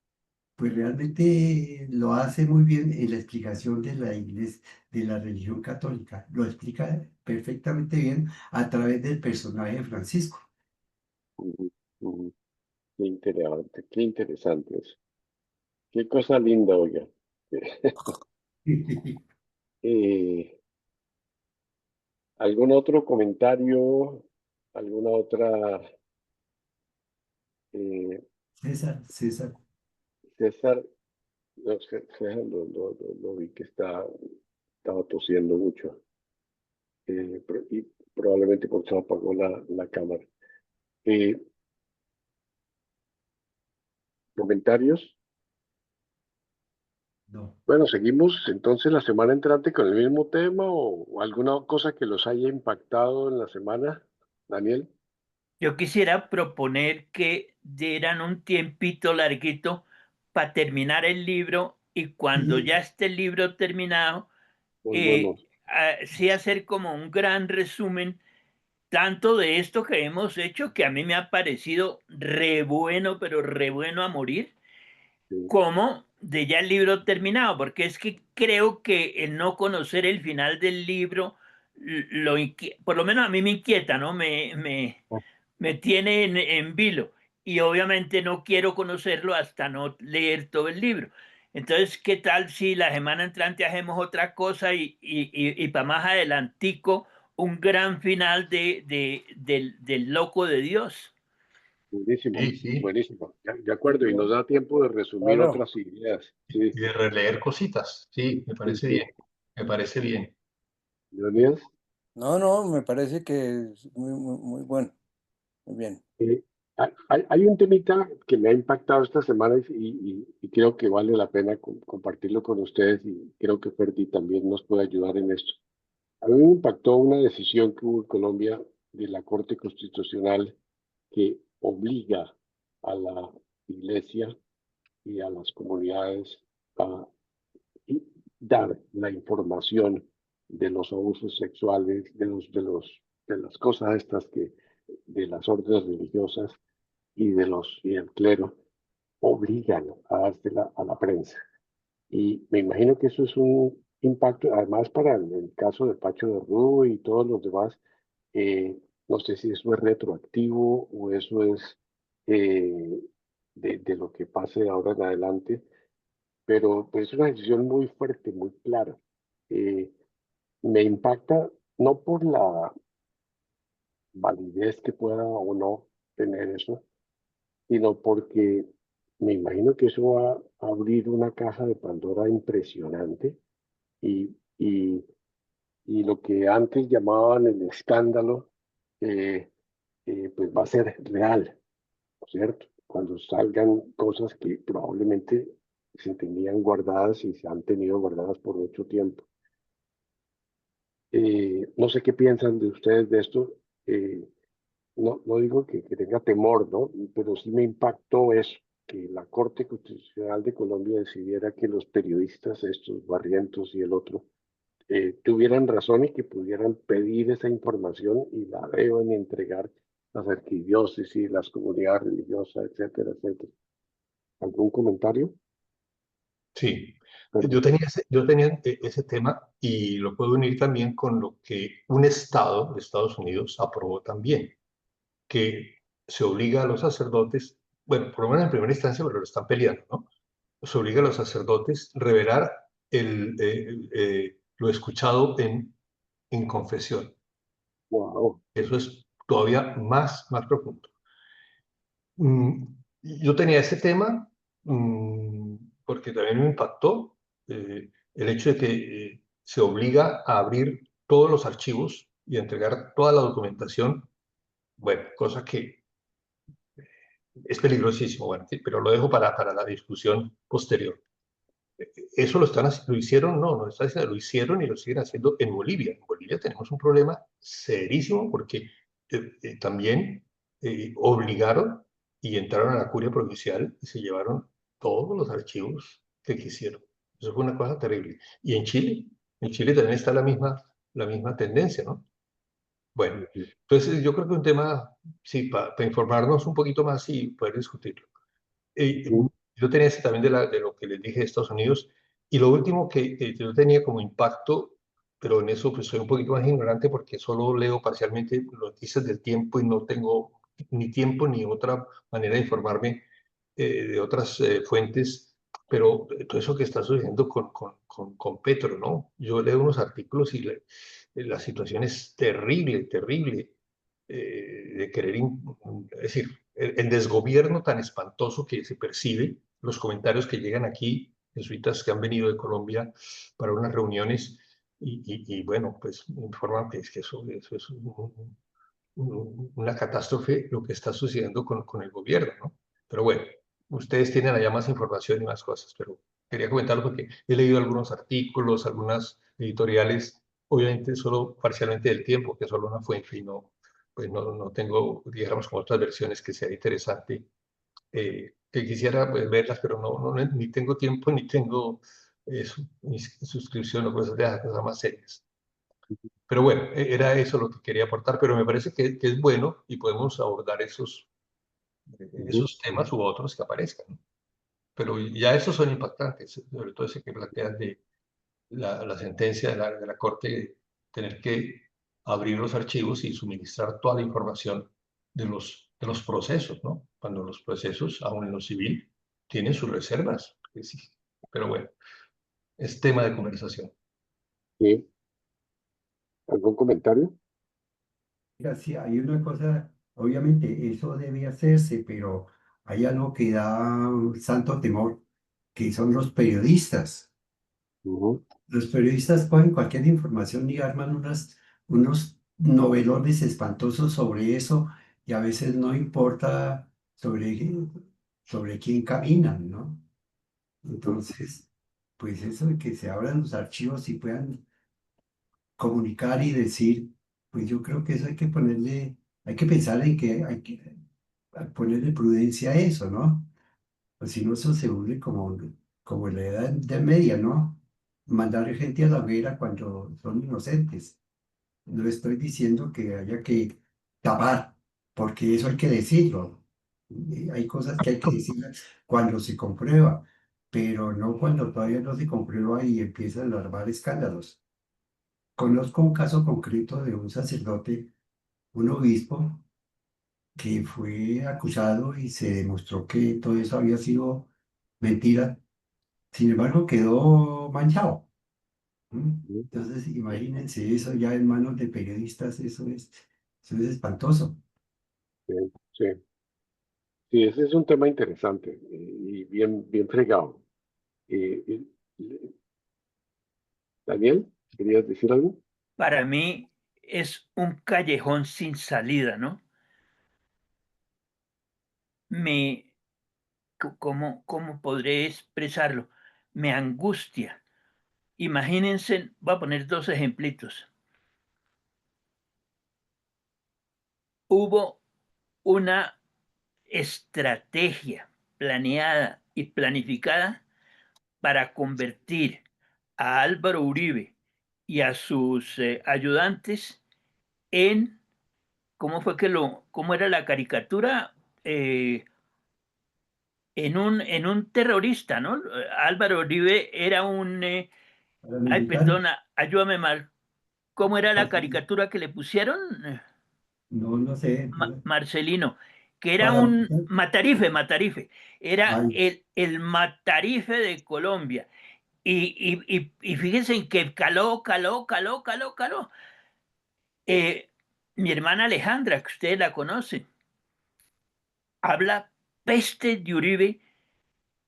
pues realmente lo hace muy bien en la explicación de la iglesia, de la religión católica. Lo explica perfectamente bien a través del personaje de Francisco. Ujú, ujú. Qué interesante eso. Qué cosa linda, oiga. Eh, ¿Algún otro comentario? ¿Alguna otra? eh, César, César, no, César lo vi que estaba tosiendo mucho. Y probablemente por eso apagó la cámara. Eh, ¿Comentarios? no. Bueno, seguimos entonces la semana entrante con el mismo tema o alguna cosa que los haya impactado en la semana, Daniel. Yo quisiera proponer que dieran un tiempito larguito para terminar el libro y cuando Y ya esté el libro terminado, Volvemos. sí hacer como un gran resumen, tanto de esto que hemos hecho, que a mí me ha parecido re bueno, pero re bueno a morir, Sí, como de ya el libro terminado, porque es que creo que el no conocer el final del libro, por lo menos a mí me inquieta, ¿no? Me tiene en vilo y obviamente no quiero conocerlo hasta no leer todo el libro. Entonces, ¿qué tal si la semana entrante hacemos otra cosa y para más adelantico un gran final del loco de Dios? buenísimo, Sí, sí. buenísimo. De acuerdo, y nos da tiempo de resumir Claro. otras ideas. Sí, Y de releer cositas. Sí, me sí, parece sí. bien. Me parece bien. Leonidas, No, no, me parece que es muy bueno, muy bien. eh, hay un temita que me ha impactado esta semana y creo que vale la pena compartirlo con ustedes y creo que Ferdi también nos puede ayudar en esto. A mí me impactó una decisión que hubo en Colombia de la Corte Constitucional que obliga a la iglesia y a las comunidades a dar la información de los abusos sexuales, de las cosas estas de las órdenes religiosas y del clero, obligan a dársela a la prensa. Y me imagino que eso es un impacto, además para el caso de Pacho de Rú y todos los demás, eh, no sé si eso es retroactivo o eso es eh, de lo que pase ahora en adelante, pero pues, es una decisión muy fuerte, muy clara. Eh, Me impacta no por la validez que pueda o no tener eso, sino porque me imagino que eso va a abrir una caja de Pandora impresionante y y lo que antes llamaban el escándalo, eh, pues va a ser real, ¿cierto? Cuando salgan cosas que probablemente se tenían guardadas y se han tenido guardadas por mucho tiempo. No sé qué piensan de ustedes de esto. eh, no digo que tenga temor, ¿no? Pero sí me impactó eso, que la Corte Constitucional de Colombia decidiera que los periodistas, estos Barrientos y el otro, tuvieran razón y que pudieran pedir esa información y la deben entregar las arquidiócesis, las comunidades religiosas, etcétera, etcétera. ¿Algún comentario? Sí. Perdón. Yo tenía ese tema y lo puedo unir también con lo que un estado de Estados Unidos aprobó también, que se obliga a los sacerdotes, bueno, por lo menos en primera instancia, pero lo están peleando, ¿no? Se obliga a los sacerdotes a revelar lo escuchado en confesión. Wow. Eso es todavía más profundo. Mm, yo tenía ese tema porque también me impactó el hecho de que se obliga a abrir todos los archivos y entregar toda la documentación, bueno, cosa que es peligrosísimo, bueno, sí, pero lo dejo para la discusión posterior. Eso lo hicieron, no está diciendo, lo hicieron y lo siguen haciendo en Bolivia. En Bolivia tenemos un problema serísimo porque también obligaron y entraron a la curia provincial y se llevaron todos los archivos que quisieron. Eso fue una cosa terrible. Y en Chile también está la misma tendencia, ¿no? Bueno, entonces yo creo que un tema, sí, para informarnos un poquito más y poder discutirlo. Ujú. Yo tenía ese también de lo que les dije de Estados Unidos. Y lo último que yo tenía como impacto, pero en eso pues soy un poquito más ignorante porque solo leo parcialmente noticias del tiempo y no tengo ni tiempo ni otra manera de informarme de otras fuentes, pero todo eso que está sucediendo con Petro, ¿no? Yo leo unos artículos y la situación es terrible, terrible, de querer, es decir, el desgobierno tan espantoso que se percibe, los comentarios que llegan aquí, jesuitas que han venido de Colombia para unas reuniones, y bueno, pues me informan que es que eso es una catástrofe lo que está sucediendo con el gobierno, ¿no? Pero bueno, ustedes tienen allá más información y más cosas, pero quería comentarlo porque he leído algunos artículos, algunas editoriales, obviamente solo parcialmente del tiempo, que es solo una fuente y no, pues no tengo, digamos, como otras versiones que sea interesante, que quisiera pues, verlas, pero ni tengo tiempo ni tengo ni suscripción o cosas de esas cosas más serias. Pero bueno, era eso lo que quería aportar, pero me parece que es bueno y podemos abordar Ujú. esos temas u otros que aparezcan, ¿no? Pero ya esos son impactantes, sobre todo ese que plantean de la sentencia de la Corte, de tener que abrir los archivos y suministrar toda la información de los procesos, ¿no? Cuando los procesos, aún en lo civil, tienen sus reservas. Sí. Pero bueno, es tema de conversación. Sí. ¿Algún comentario? Mira, sí, hay una cosa, obviamente eso debe hacerse, pero hay algo que da un santo temor, que son los periodistas. Ujú. Los periodistas cogen cualquier información y arman unos novelones espantosos sobre eso y a veces no importa sobre quién caminan, ¿no? Entonces, pues eso de que se abran los archivos y puedan comunicar y decir, pues yo creo que eso hay que pensar en que hay que ponerle prudencia a eso, ¿no? Pues si no, eso se vuelve como en la edad de media, ¿no? Mandar gente a la hoguera cuando son inocentes. No estoy diciendo que haya que tapar, porque eso hay que decirlo. Hay cosas que hay que decir cuando se comprueba, pero no cuando todavía no se comprueba y empiezan a armar escándalos. Conozco un caso concreto de un sacerdote, un obispo, que fue acusado y se demostró que todo eso había sido mentira. Sin embargo, quedó manchado. ¿M? Ujú. Entonces, imagínense eso ya en manos de periodistas, eso es espantoso. Sí, sí. Sí, ese es un tema interesante y bien fregado. Daniel, ¿querías decir algo? Para mí es un callejón sin salida, ¿no? Me, ¿cómo podré expresarlo? Me angustia. Imagínense, voy a poner dos ejemplitos. Hubo una estrategia planeada y planificada para convertir a Álvaro Uribe y a sus ayudantes en, cómo era la caricatura? En un terrorista, ¿no? Álvaro Uribe era ay, Paramilitar, perdona, ayúdame mal. ¿Cómo era la así, caricatura que le pusieron? no, no sé, Marcelino, que era un paramilitar, matarife, era ay, el matarife de Colombia. Y fíjense en que caló. Eh, Mi hermana Alejandra, que ustedes la conocen, habla peste de Uribe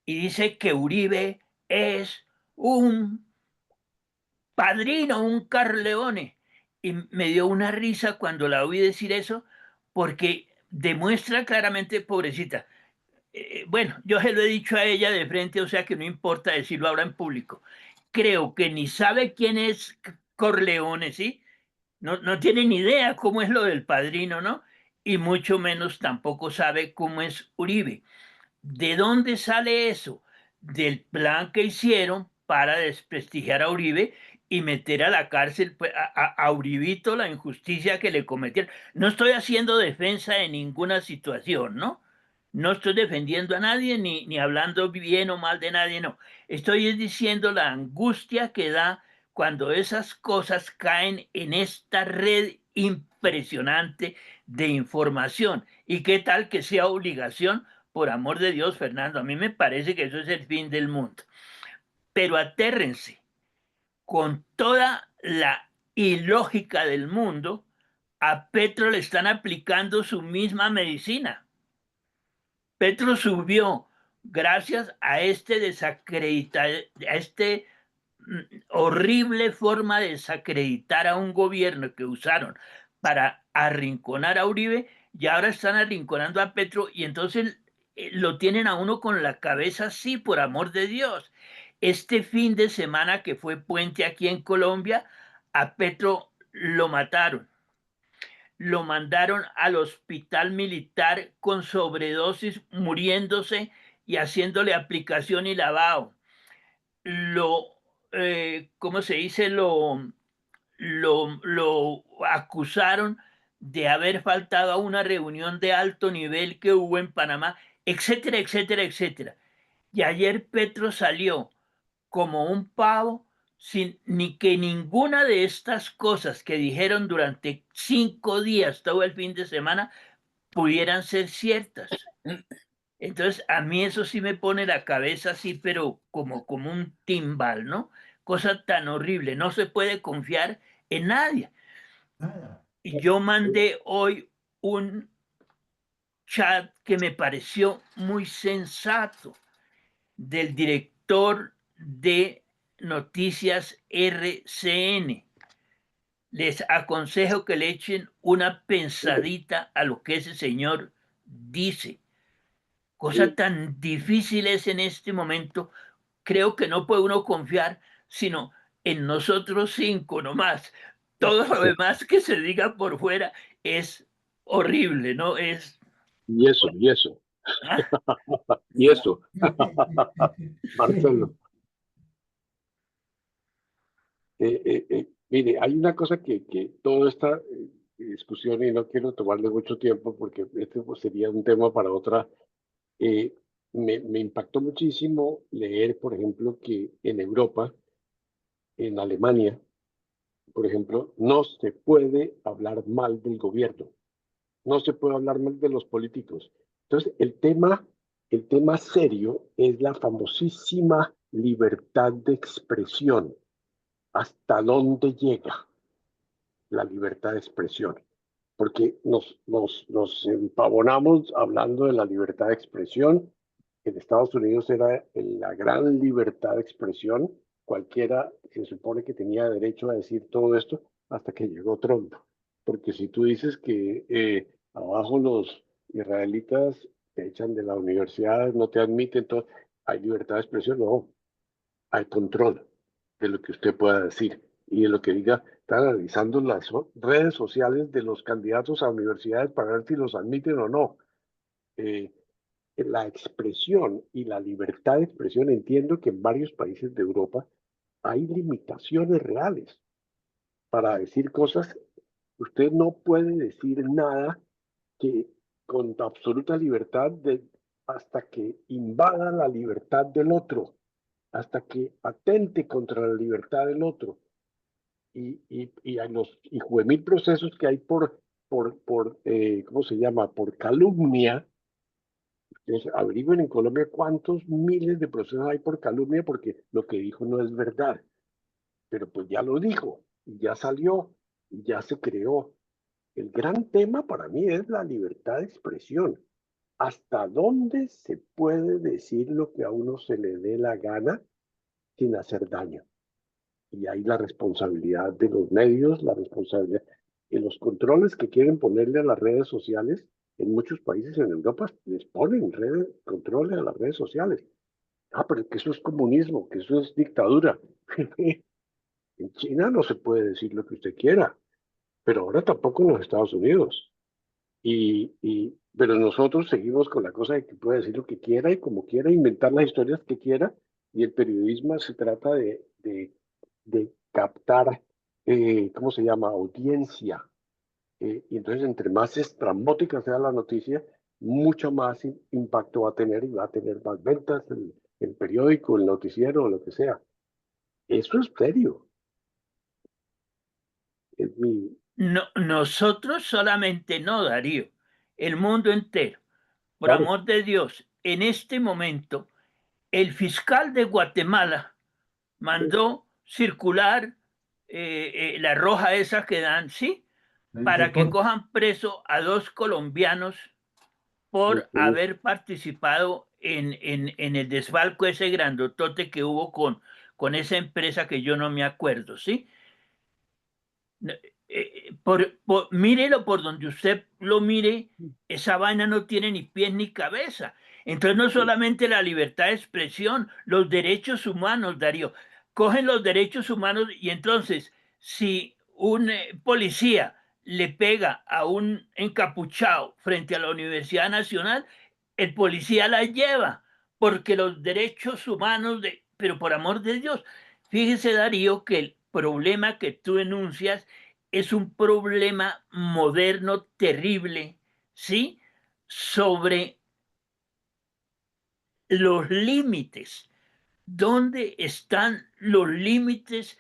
y dice que Uribe es un padrino, un Carleone. y me dio una risa cuando la oí decir eso, porque demuestra claramente, pobrecita. Bueno, yo se lo he dicho a ella de frente, o sea que no importa decirlo ahora en público. Creo que ni sabe quién es Corleone, ¿sí? No tiene ni idea cómo es lo del padrino, ¿no? Y mucho menos tampoco sabe cómo es Uribe. ¿De dónde sale eso? Del plan que hicieron para desprestigiar a Uribe y meter a la cárcel pues, a Uribito, la injusticia que le cometieron. No estoy haciendo defensa de ninguna situación, ¿no? No estoy defendiendo a nadie ni hablando bien o mal de nadie, no. Estoy diciendo la angustia que da cuando esas cosas caen en esta red impresionante de información. ¿Y qué tal que sea obligación? Por amor de Dios, Fernando, a mí me parece que eso es el fin del mundo. Pero atérrense, con toda la ilógica del mundo, a Petro le están aplicando su misma medicina. Petro subió gracias a horrible forma de desacreditar a un gobierno que usaron para arrinconar a Uribe, y ahora están arrinconando a Petro y entonces lo tienen a uno con la cabeza así, por amor de Dios. Este fin de semana que fue puente aquí en Colombia, a Petro lo mataron. Lo mandaron al hospital militar con sobredosis, muriéndose y haciéndole aplicación y lavado. Lo, ¿Cómo se dice? Lo acusaron de haber faltado a una reunión de alto nivel que hubo en Panamá, etcétera, etcétera, etcétera. Y ayer Petro salió como un pavo sin ni que ninguna de estas cosas que dijeron durante 5 días, todo el fin de semana, pudieran ser ciertas. Entonces, a mí eso sí me pone la cabeza así, pero como un timbal, ¿no? Cosa tan horrible. No se puede confiar en nadie. Nada. Y yo mandé hoy un chat que me pareció muy sensato del director de Noticias RCN. Les aconsejo que le echen una pensadita a lo que ese señor dice. Cosa tan difícil es en este momento. Creo que no puede uno confiar sino en nosotros 5 nomás. Todo lo demás que se diga por fuera es horrible, ¿no? Es... Y eso, y eso, ¿Ah? y eso, Marcelo. Mire, hay una cosa que toda esta discusión, y no quiero tomarle mucho tiempo porque este pues, sería un tema para otra, eh, me impactó muchísimo leer, por ejemplo, que en Europa, en Alemania, por ejemplo, no se puede hablar mal del gobierno, no se puede hablar mal de los políticos. Entonces, el tema serio es la famosísima libertad de expresión. ¿Hasta dónde llega la libertad de expresión? Porque nos empavonamos hablando de la libertad de expresión. En Estados Unidos era la gran libertad de expresión. Cualquiera se supone que tenía derecho a decir todo esto hasta que llegó Trump. Porque si tú dices que abajo los israelitas te echan de la universidad, no te admiten, todo, hay libertad de expresión, no, hay control de lo que usted pueda decir y de lo que diga. Están analizando las redes sociales de los candidatos a universidades para ver si los admiten o no. Eh, la expresión y la libertad de expresión, entiendo que en varios países de Europa hay limitaciones reales para decir cosas. Usted no puede decir nada que con absoluta libertad hasta que invada la libertad del otro, hasta que atente contra la libertad del otro. Y a los hijo de mil procesos que hay ¿cómo se llama? Por calumnia. Entonces, averigüen en Colombia cuántos miles de procesos hay por calumnia porque lo que dijo no es verdad. Pero pues ya lo dijo, y ya salió, y ya se creó. El gran tema para mí es la libertad de expresión. ¿Hasta dónde se puede decir lo que a uno se le dé la gana sin hacer daño? y hay la responsabilidad de los medios, la responsabilidad y los controles que quieren ponerle a las redes sociales. En muchos países en Europa les ponen controles a las redes sociales. Ah, pero que eso es comunismo, que eso es dictadura. En China no se puede decir lo que usted quiera, pero ahora tampoco en los Estados Unidos. Pero nosotros seguimos con la cosa de que puede decir lo que quiera y como quiera, inventar las historias que quiera, y el periodismo se trata de captar, ¿cómo se llama? Audiencia. Y entonces, entre más estrambótica sea la noticia, mucho más impacto va a tener y va a tener más ventas el periódico, el noticiero, o lo que sea. Eso es serio. Es mi, No, nosotros solamente no, Darío, el mundo entero. Por claro, amor de Dios, en este momento, el fiscal de Guatemala sí, mandó circular la roja esa que dan, ¿sí? El Para que reporte. cojan preso a 2 colombianos sí, por sí, haber participado en el desfalco ese grandotote que hubo con esa empresa que yo no me acuerdo, ¿sí? Mírelo por donde usted lo mire, esa vaina no tiene ni pies ni cabeza. Entonces no sí, solamente la libertad de expresión, los derechos humanos, Darío, cogen los derechos humanos y entonces si un policía le pega a un encapuchado frente a la Universidad Nacional, el policía la lleva, porque los derechos humanos, pero por amor de Dios, fíjese Darío que el problema que tú denuncias es un problema moderno terrible, ¿sí? Sobre los límites. ¿Dónde están los límites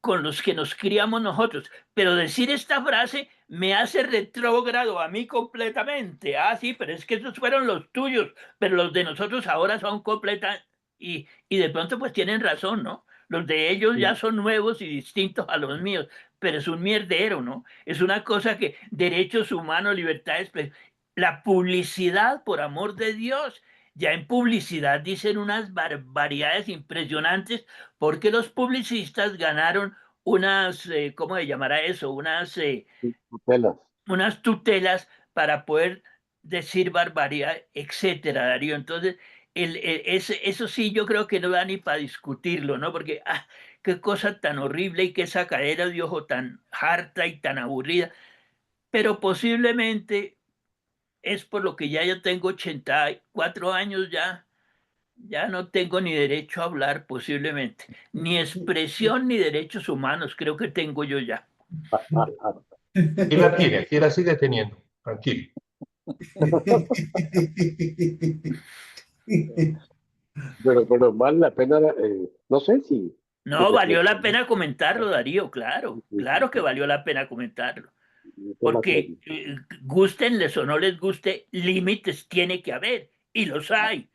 con los que nos criamos nosotros? Pero decir esta frase me hace retrógrado a mí completamente. Ah, sí, pero es que esos fueron los tuyos, pero los de nosotros ahora son completas y de pronto pues tienen razón, ¿no? Los de ellos ya sí. son nuevos y distintos a los míos, pero es un mierdero, ¿no? Es una cosa que derechos humanos, libertad de expresión, la publicidad, por amor de Dios. Ya en publicidad dicen unas barbaridades impresionantes porque los publicistas ganaron unas, ¿cómo se llamará eso? Tutelas. Unas tutelas para poder decir barbaridad, etcétera, Darío. Entonces, eso sí, yo creo que no da ni para discutirlo, ¿no? Porque, qué cosa tan horrible y qué sacadera de ojo tan harta y tan aburrida. Pero posiblemente es por lo que ya yo tengo 84 años ya. Ya no tengo ni derecho a hablar posiblemente, ni expresión ni derechos humanos, creo que tengo yo ya. Y la tiene, aquí la sigue teniendo, tranquilo. Pero vale la pena, no sé si No, valió la reflexionar. pena comentarlo, Darío, claro, claro que valió la pena comentarlo, Un tema porque serio. gustenles o no les guste, límites tiene que haber, y los hay.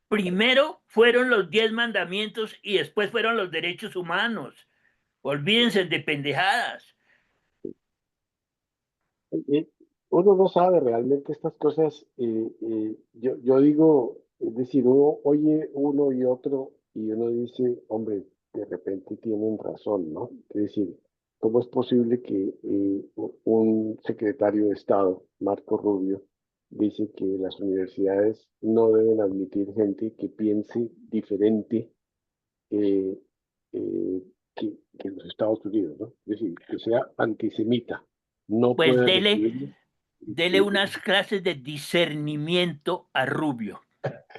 Primero fueron los 10 mandamientos y después fueron los derechos humanos. Olvídense de pendejadas. Eh, Uno no sabe realmente estas cosas. Yo digo, es decir, uno oye uno y otro y uno dice, hombre, de repente tienen razón, ¿no? Es decir, ¿cómo es posible que un secretario de Estado, Marco Rubio, dice que las universidades no deben admitir gente que piense diferente eh, eh, que los Estados Unidos, ¿no? Es decir, que sea antisemita? No Pues puede dele, recibir. dele unas clases de discernimiento a Rubio.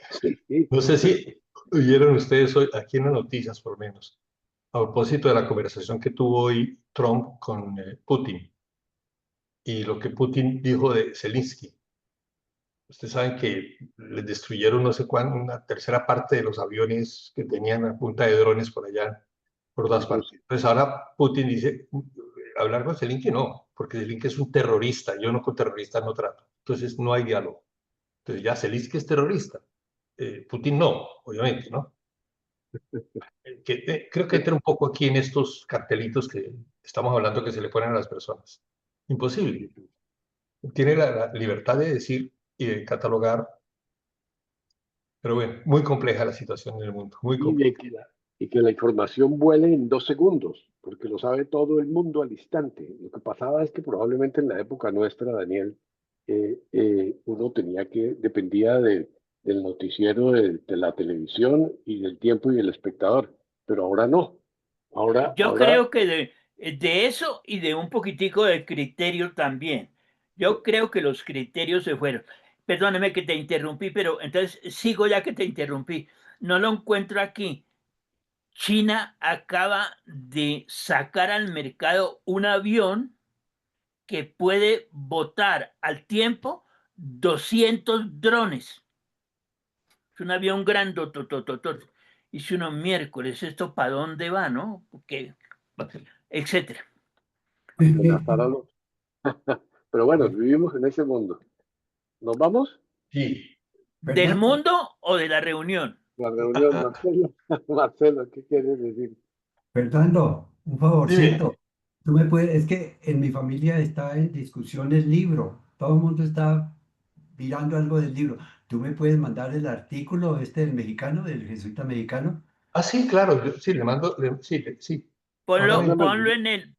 Sí, No sé si oyeron ustedes hoy, aquí en las noticias por lo menos, a propósito de la conversación que tuvo hoy Trump con Putin y lo que Putin dijo de Zelensky. Ustedes saben que les destruyeron no sé cuánto, una tercera parte de los aviones que tenían a punta de drones por allá, por todas en partes. Rusia. Entonces ahora Putin dice, hablar con Zelensky no, porque Zelensky es un terrorista, yo no con terroristas no trato. Entonces no hay diálogo. Entonces ya Zelensky es terrorista. Putin no, obviamente, ¿no? Creo que entra un poco aquí en estos cartelitos que estamos hablando que se le ponen a las personas. Imposible. Tiene la libertad de decir y de catalogar, pero bueno, muy compleja la situación en el mundo, muy Y compleja. de que y que la información vuele en 2 segundos, porque lo sabe todo el mundo al instante. Lo que pasaba es que probablemente en la época nuestra, Daniel, uno dependía del noticiero de la televisión y del tiempo y del espectador, pero ahora no. Yo Ahora, creo que de eso y de un poquitico de criterio también. Yo creo que los criterios se fueron. Perdóneme que te interrumpí, pero entonces sigo ya que te interrumpí. No lo encuentro aquí. China acaba de sacar al mercado un avión que puede botar al tiempo 200 drones. Es un avión grandototototot. Y si uno miércoles, ¿esto para dónde va, no? Porque, etcétera. amenazar pero bueno, vivimos en ese mundo. ¿Nos vamos? Sí. ¿Del Fernando, mundo o de la reunión? La reunión, Marcelo. Marcelo, ¿qué quieres decir? Fernando, un Dime. favorcito. Tú me puedes, es que en mi familia está en discusión el libro. Todo el mundo está mirando algo del libro. ¿Tú me puedes mandar el artículo este del mexicano, del jesuita mexicano? Ah, sí, claro, sí, le mando, sí, sí. Ahora mismo.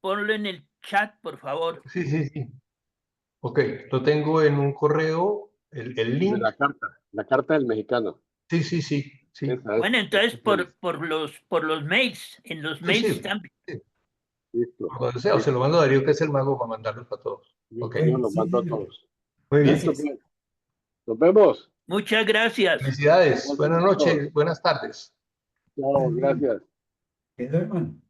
Ponlo en el chat, por favor. Sí, sí, sí. Ok, lo tengo en un correo, el De link. la carta del mexicano. Sí, sí, sí, sí. Esa Bueno, entonces esa es. por los mails, en los Sí, mails sí, también. sí. Listo, Por donde sea, o se lo listo. mando a Darío, que es el mago, para mandarlos para todos. Ok, Yo Bueno, los sí, mando a señor. todos. muy Listo, bien. Gracias. pues. Nos vemos. Muchas gracias. Felicidades, buenas Igualmente a todos. noches, buenas tardes. Chao, gracias. Que duerman.